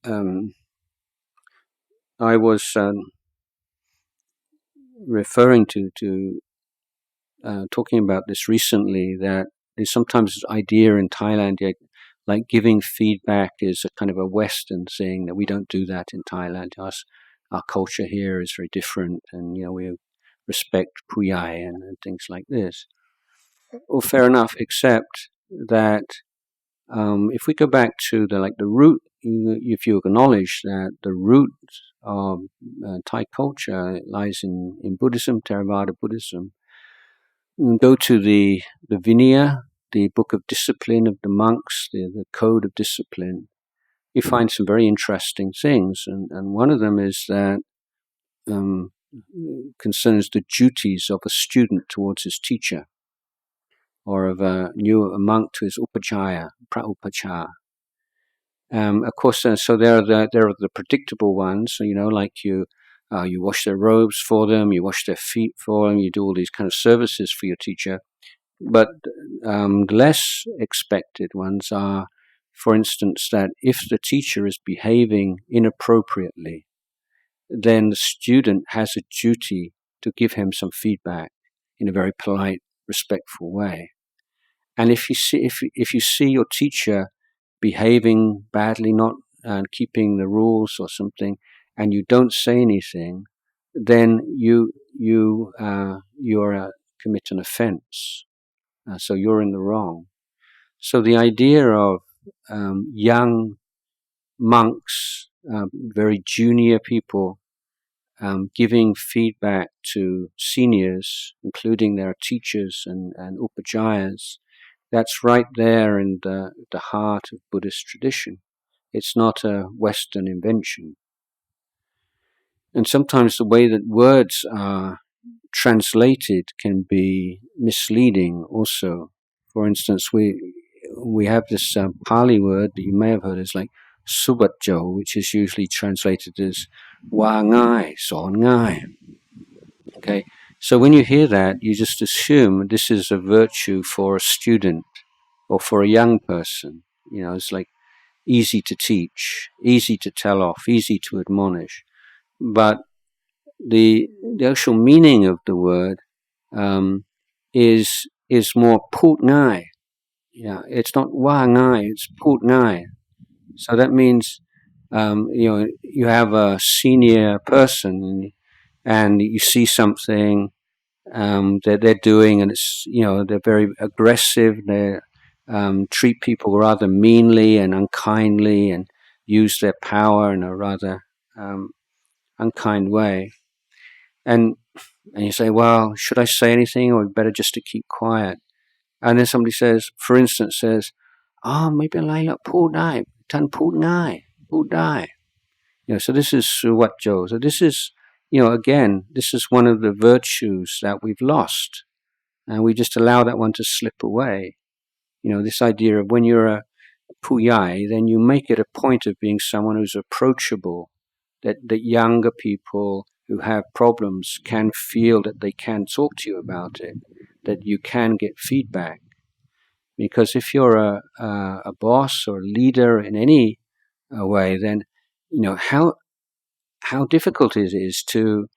S1: I was referring to talking about this recently, that there's sometimes this idea in Thailand, like giving feedback is a kind of a Western thing, that we don't do that in Thailand. Our culture here is very different, and we respect puyai and things like this. Well, fair enough, except that if we go back to the root, if you acknowledge that the root of Thai culture lies in Buddhism, Theravada Buddhism, go to the Vinaya, the book of discipline of the monks, the code of discipline, you find some very interesting things, and one of them is that concerns the duties of a student towards his teacher, or of a monk to his upajjhaya, pra-upajjhaya. Of course, so there are the predictable ones. So, like you wash their robes for them, you wash their feet for them, you do all these kind of services for your teacher. But the less expected ones are, for instance, that if the teacher is behaving inappropriately, then the student has a duty to give him some feedback in a very polite, respectful way. And if you see your teacher behaving badly, not keeping the rules or something, and you don't say anything, then you commit an offense. So you're in the wrong. So the idea of young monks, very junior people, giving feedback to seniors, including their teachers and upajjhayas, that's right there in the heart of Buddhist tradition. It's not a Western invention. And sometimes the way that words are translated can be misleading also. For instance, we have this Pali word that you may have heard is like subatjo, which is usually translated as wa ngai, son ngai. Okay, so when you hear that, you just assume this is a virtue for a student or for a young person. You know, it's like easy to teach, easy to tell off, easy to admonish. But the actual meaning of the word is more put ngai. Yeah, it's not wa ngai, it's put ngai. So that means you have a senior person and you see something that they're doing, and it's they're very aggressive. They treat people rather meanly and unkindly, and use their power in a rather unkind way. And you say, well, should I say anything, or better just to keep quiet? And then somebody says, for instance, maybe I pu dai, tan pu ngai, pu dai. So this is what Joe. So this is, again, this is one of the virtues that we've lost, and we just allow that one to slip away. This idea of when you're a puyai, then you make it a point of being someone who's approachable, that younger people who have problems can feel that they can talk to you about it, that you can get feedback. Because if you're a boss or a leader in any way, then how difficult it is to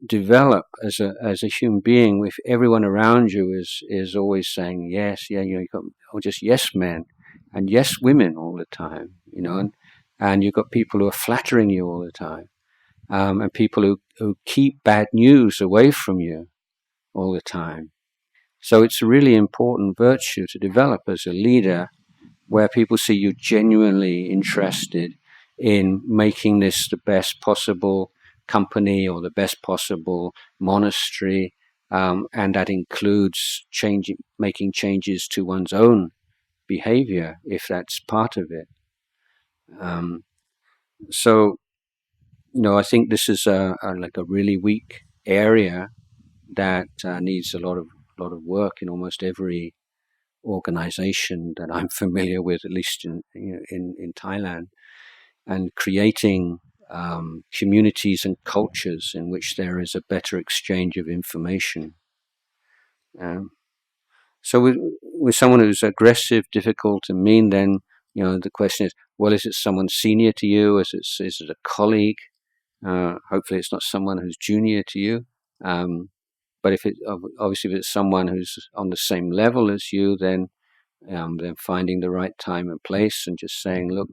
S1: develop as a human being if everyone around you is always saying yes, yeah, you've got just yes men and yes women all the time, and you've got people who are flattering you all the time, and people who keep bad news away from you all the time. So it's a really important virtue to develop as a leader, where people see you genuinely interested in making this the best possible company or the best possible monastery, and that includes making changes to one's own behavior if that's part of it. So I think this is like a really weak area that needs a lot of work in almost every organization that I'm familiar with, at least in Thailand, and creating communities and cultures in which there is a better exchange of information. So with someone who's aggressive, difficult, and mean, then the question is, well, is it someone senior to you? Is it a colleague? Hopefully, it's not someone who's junior to you. But if it's someone who's on the same level as you, then finding the right time and place and just saying, look,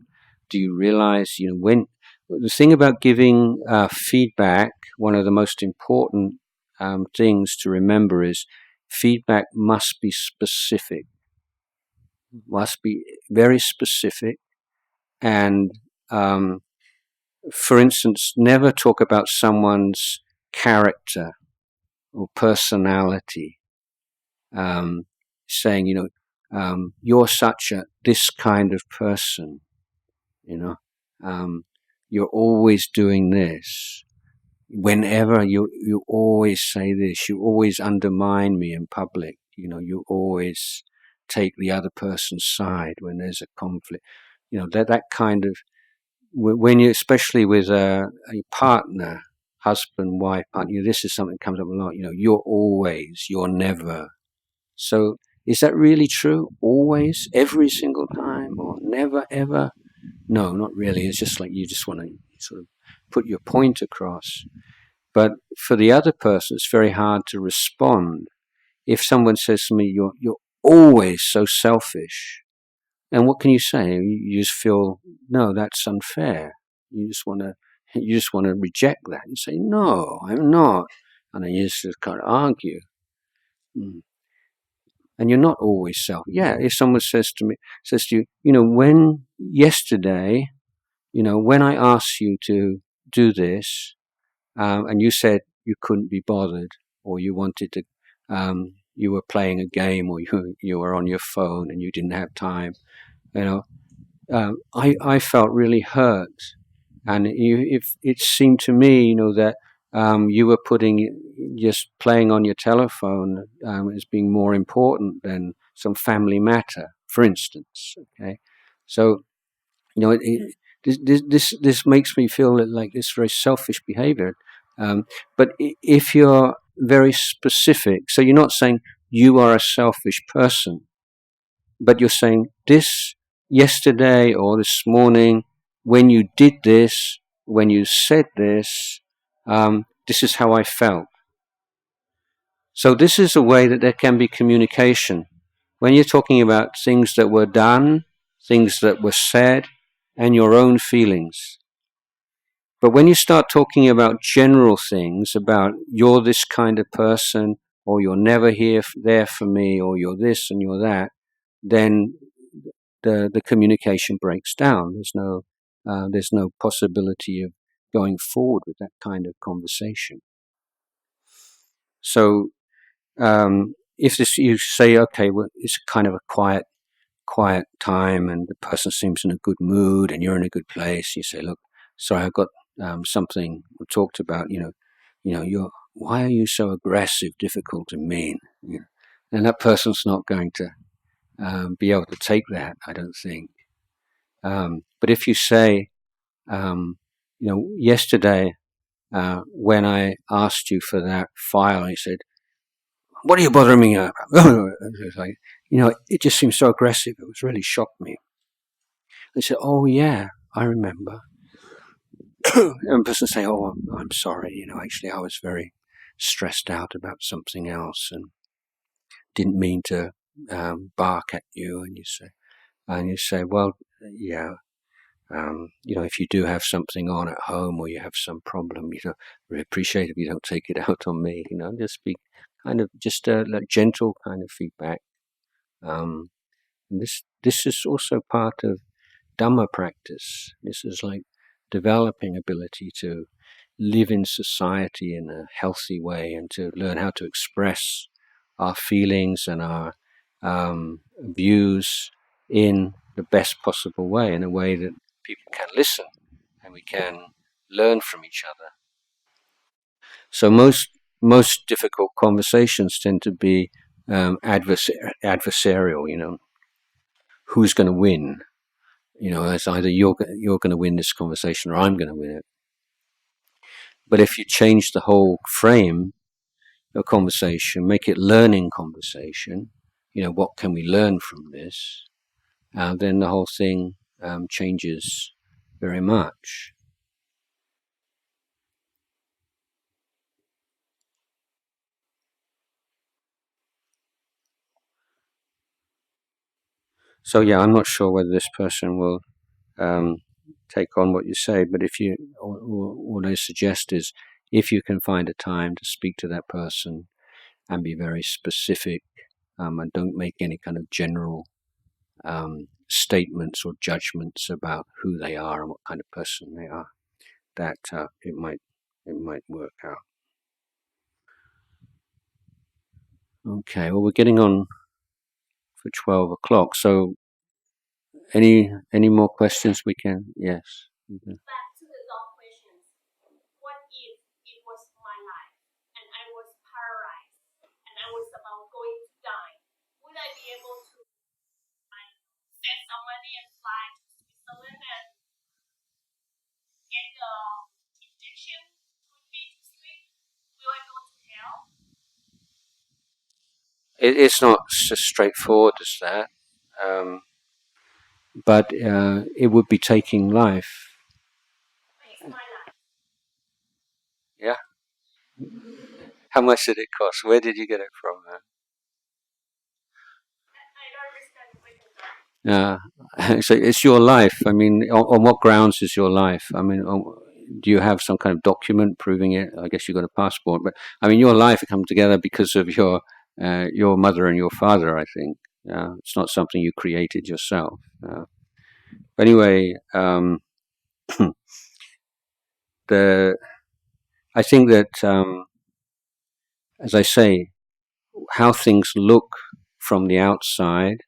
S1: do you realize, when the thing about giving feedback, one of the most important things to remember is feedback must be specific, must be very specific. And for instance, never talk about someone's character or personality, saying, you're such this kind of person, you're always doing this. Whenever you always say this, you always undermine me in public. You always take the other person's side when there's a conflict. That kind of, when you, especially with a partner, husband, wife, partner, this is something that comes up a lot. You're always, you're never. So is that really true? Always, every single time, or never, ever? No, not really. It's just like you just want to sort of put your point across. But for the other person, it's very hard to respond. If someone says to me, you're always so selfish, and what can you say? You just feel, no, that's unfair. You just want to reject that. You say, no, I'm not. And then you just kind of argue. And you're not always self. Yeah, if someone says to you, when yesterday, when I asked you to do this, and you said you couldn't be bothered, or you wanted to, you were playing a game, or you were on your phone and you didn't have time, I felt really hurt. And it seemed to me, that you were just playing on your telephone as being more important than some family matter, for instance. Okay, so this makes me feel like this very selfish behavior. But if you're very specific, so you're not saying you are a selfish person, but you're saying this yesterday or this morning, when you did this, when you said this, this is how I felt. So this is a way that there can be communication. When you're talking about things that were done, things that were said, and your own feelings. But when you start talking about general things, about you're this kind of person, or you're never there for me, or you're this and you're that, then the communication breaks down. There's no possibility of going forward with that kind of conversation. So if you say, okay, well, it's kind of a quiet time, and the person seems in a good mood, and you're in a good place, you say, look, sorry, I've got something we talked about. Why are you so aggressive, difficult, and mean? And that person's not going to be able to take that, I don't think. But if you say, yesterday when I asked you for that file, I said, what are you bothering me about? It's like, it just seems so aggressive. It was really shocked me. They said, oh yeah, I remember. And the person say, oh, I'm sorry. Actually I was very stressed out about something else and didn't mean to bark at you. And you say, well, yeah. If you do have something on at home, or you have some problem, really appreciate if you don't take it out on me. Just be kind of just like gentle kind of feedback. And this is also part of Dhamma practice. This is like developing ability to live in society in a healthy way, and to learn how to express our feelings and our views in the best possible way, in a way that people can listen and we can learn from each other. So most difficult conversations tend to be adversarial. Who's going to win? It's either you're going to win this conversation, or I'm going to win it. But if you change the whole frame of conversation, make it learning conversation, what can we learn from this? Then the whole thing changes very much. So yeah, I'm not sure whether this person will take on what you say, but what I suggest is, if you can find a time to speak to that person and be very specific, and don't make any kind of general statements or judgments about who they are and what kind of person they are, that it might work out. Okay, well, we're getting on for 12 o'clock, so any more questions we can? Yes. Mm-hmm.
S3: Back to the long questions. What if it was my life and I was paralyzed and I was about going to die? Would I be able to send some money and fly to Switzerland and get the injection to put me to sleep? Will I go to hell?
S1: It's not so straightforward as that, but it would be taking life.
S3: It's my life.
S1: Yeah. How much did it cost? Where did you get it from?
S3: I don't understand the question.
S1: So it's your life. I mean, on what grounds is your life? I mean, do you have some kind of document proving it? I guess you've got a passport, but I mean, your life come together because of your mother and your father. I think it's not something you created yourself. But anyway, I think that as I say, how things look from the outside.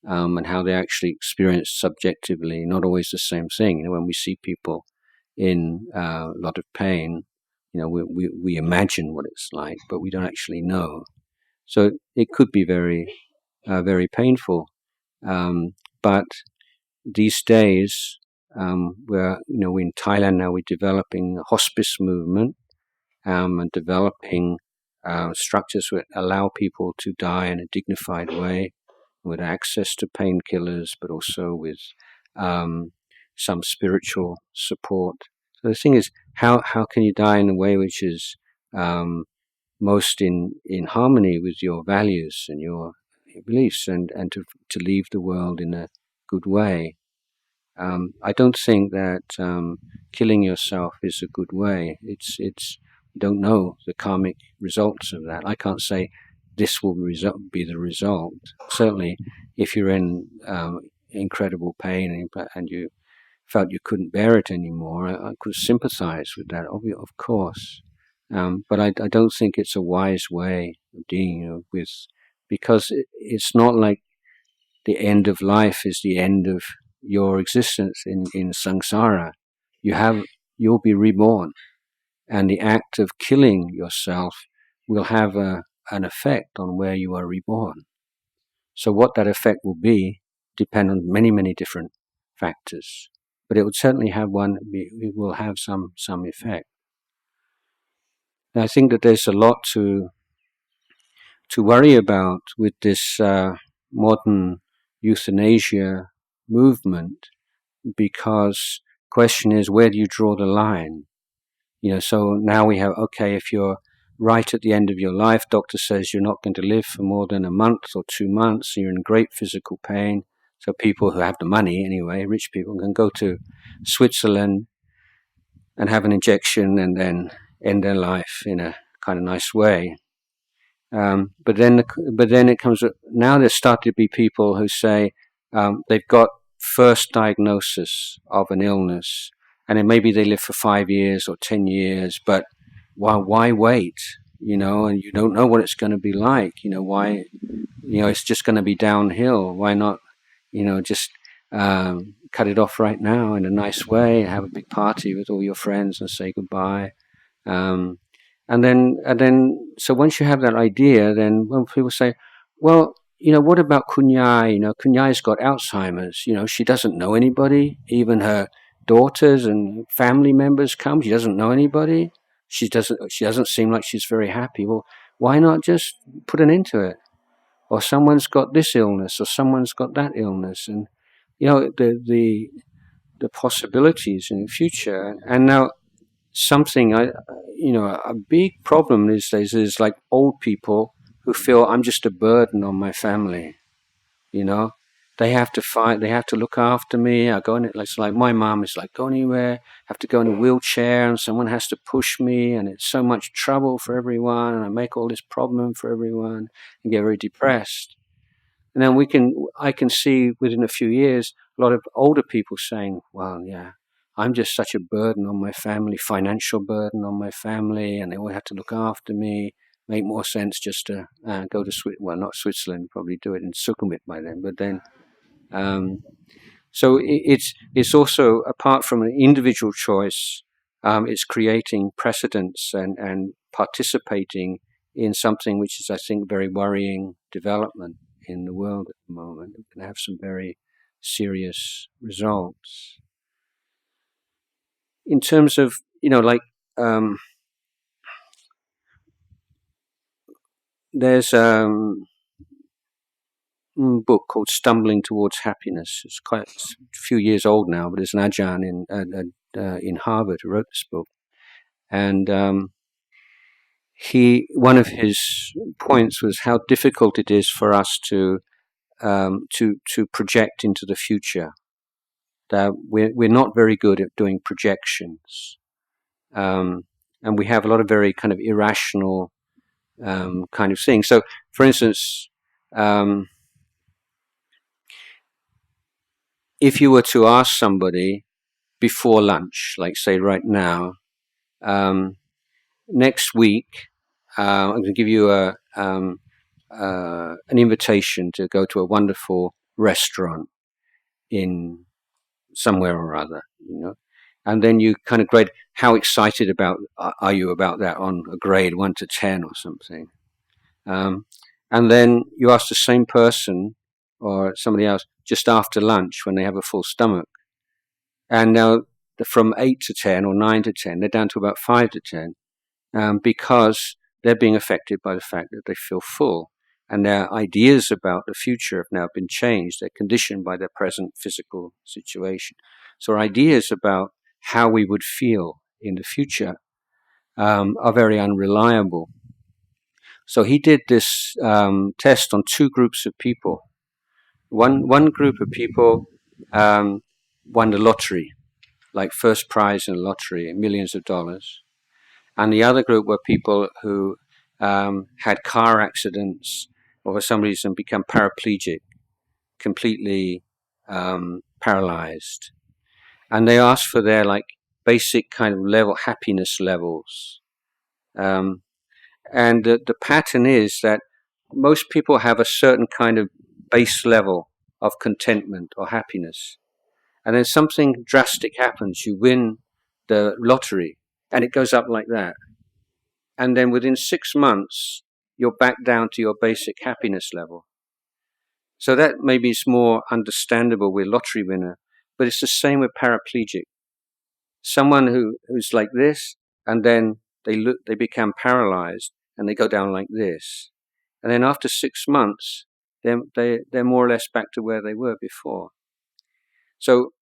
S1: And how they actually experience subjectively, not always the same thing. You know, when we see people in a lot of pain, you know, we imagine what it's like, but we don't actually know. So it could be very, very painful. But these days, we're in Thailand now. We're developing a hospice movement and developing structures that allow people to die in a dignified way, with access to painkillers, but also with some spiritual support. So the thing is, how can you die in a way which is most in harmony with your values and your beliefs, and to leave the world in a good way? I don't think that killing yourself is a good way. It's you don't know the karmic results of that. I can't say this will be the result. Certainly, if you're in incredible pain and you felt you couldn't bear it anymore, I could sympathize with that, of course. But I don't think it's a wise way of dealing with, because it's not like the end of life is the end of your existence in samsara. You'll be reborn, and the act of killing yourself will have an effect on where you are reborn. So what that effect will be depend on many different factors, but it would certainly have one. It will have some effect. And I think that there's a lot to worry about with this modern euthanasia movement, because question is, where do you draw the line? So now we have, okay, if you're right at the end of your life, doctor says you're not going to live for more than a month or 2 months, you're in great physical pain. So people who have the money anyway, rich people, can go to Switzerland and have an injection and then end their life in a kind of nice way. But then it comes. Now there start to be people who say they've got first diagnosis of an illness, and then maybe they live for 5 years or 10 years. But why wait? And you don't know what it's going to be like. Why? It's just going to be downhill. Why not? Just cut it off right now in a nice way. Have a big party with all your friends and say goodbye. And then, so once you have that idea, then when people say, well, what about Kunyai? Kunyai's got Alzheimer's. She doesn't know anybody. Even her daughters and family members come. She doesn't know anybody. She doesn't seem like she's very happy. Well, why not just put an end to it? Or someone's got this illness, or someone's got that illness, and the possibilities in the future. And now, something a big problem these days is like old people who feel, I'm just a burden on my family. They have to fight, they have to look after me. I go in it, it's like my mom is like, go anywhere, have to go in a wheelchair, and someone has to push me, and it's so much trouble for everyone, and I make all this problem for everyone, and get very depressed. And then I can see within a few years a lot of older people saying, well, yeah, I'm just such a burden on my family, financial burden on my family, and they all have to look after me. Make more sense just to go to not Switzerland, probably do it in Sukhumvit by then. But then, so it's also, apart from an individual choice, it's creating precedents and participating in something which is, I think, very worrying development in the world at the moment. It can have some very serious results. In terms of, there's a book called Stumbling Towards Happiness. It's a few years old now, but it's an Ajahn in Harvard who wrote this book. And one of his points was how difficult it is for us to to project into the future. That we're not very good at doing projections, and we have a lot of very kind of irrational kind of things. So, for instance, if you were to ask somebody before lunch, like say right now, next week, I'm going to give you an invitation to go to a wonderful restaurant in somewhere or other, and then you kind of grade how excited are you about that on a grade 1 to 10 or something, and then you ask the same person or somebody else just after lunch when they have a full stomach, and now from 8 to 10 or 9 to 10 they're down to about 5 to 10, because they're being affected by the fact that they feel full. And their ideas about the future have now been changed. They're conditioned by their present physical situation. So our ideas about how we would feel in the future are very unreliable. So he did this test on 2 groups of people. One group of people won the lottery, like first prize in the lottery, millions of dollars. And the other group were people who had car accidents or for some reason become paraplegic, completely paralyzed. And they asked for their basic kind of happiness levels. And the pattern is that most people have a certain kind of base level of contentment or happiness. And then something drastic happens. You win the lottery and it goes up like that. And then within 6 months, you're back down to your basic happiness level. So that maybe is more understandable with lottery winner, but it's the same with paraplegic. Someone who's like this, and then they become paralyzed, and they go down like this. And then after 6 months, they're more or less back to where they were before. So,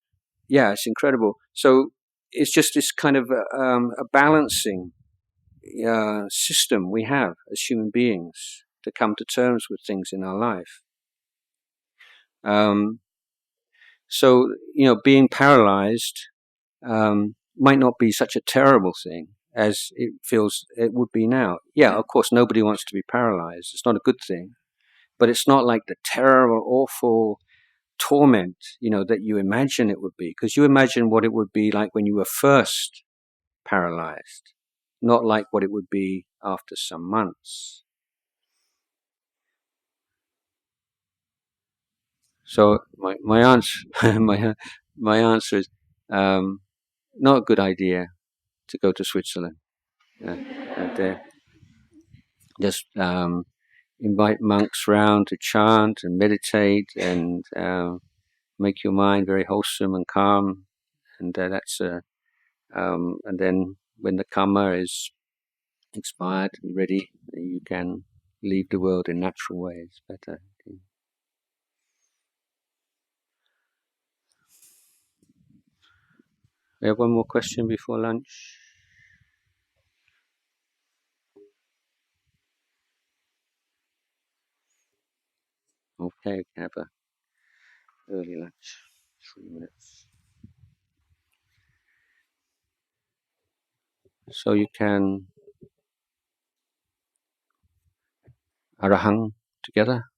S1: yeah, it's incredible. So it's just this kind of a balancing system we have as human beings to come to terms with things in our life. So, being paralyzed might not be such a terrible thing as it feels it would be now. Yeah, of course, nobody wants to be paralyzed. It's not a good thing. But it's not like the terrible, awful torment, that you imagine it would be. Because you imagine what it would be like when you were first paralyzed, not like what it would be after some months. So my answer my answer is not a good idea to go to Switzerland. Just invite monks round to chant and meditate and make your mind very wholesome and calm, and and then when the karma is expired and ready, you can leave the world in natural ways. Better. We have one more question before lunch. Okay, we can have a early lunch, 3 minutes. So you can Arahang together.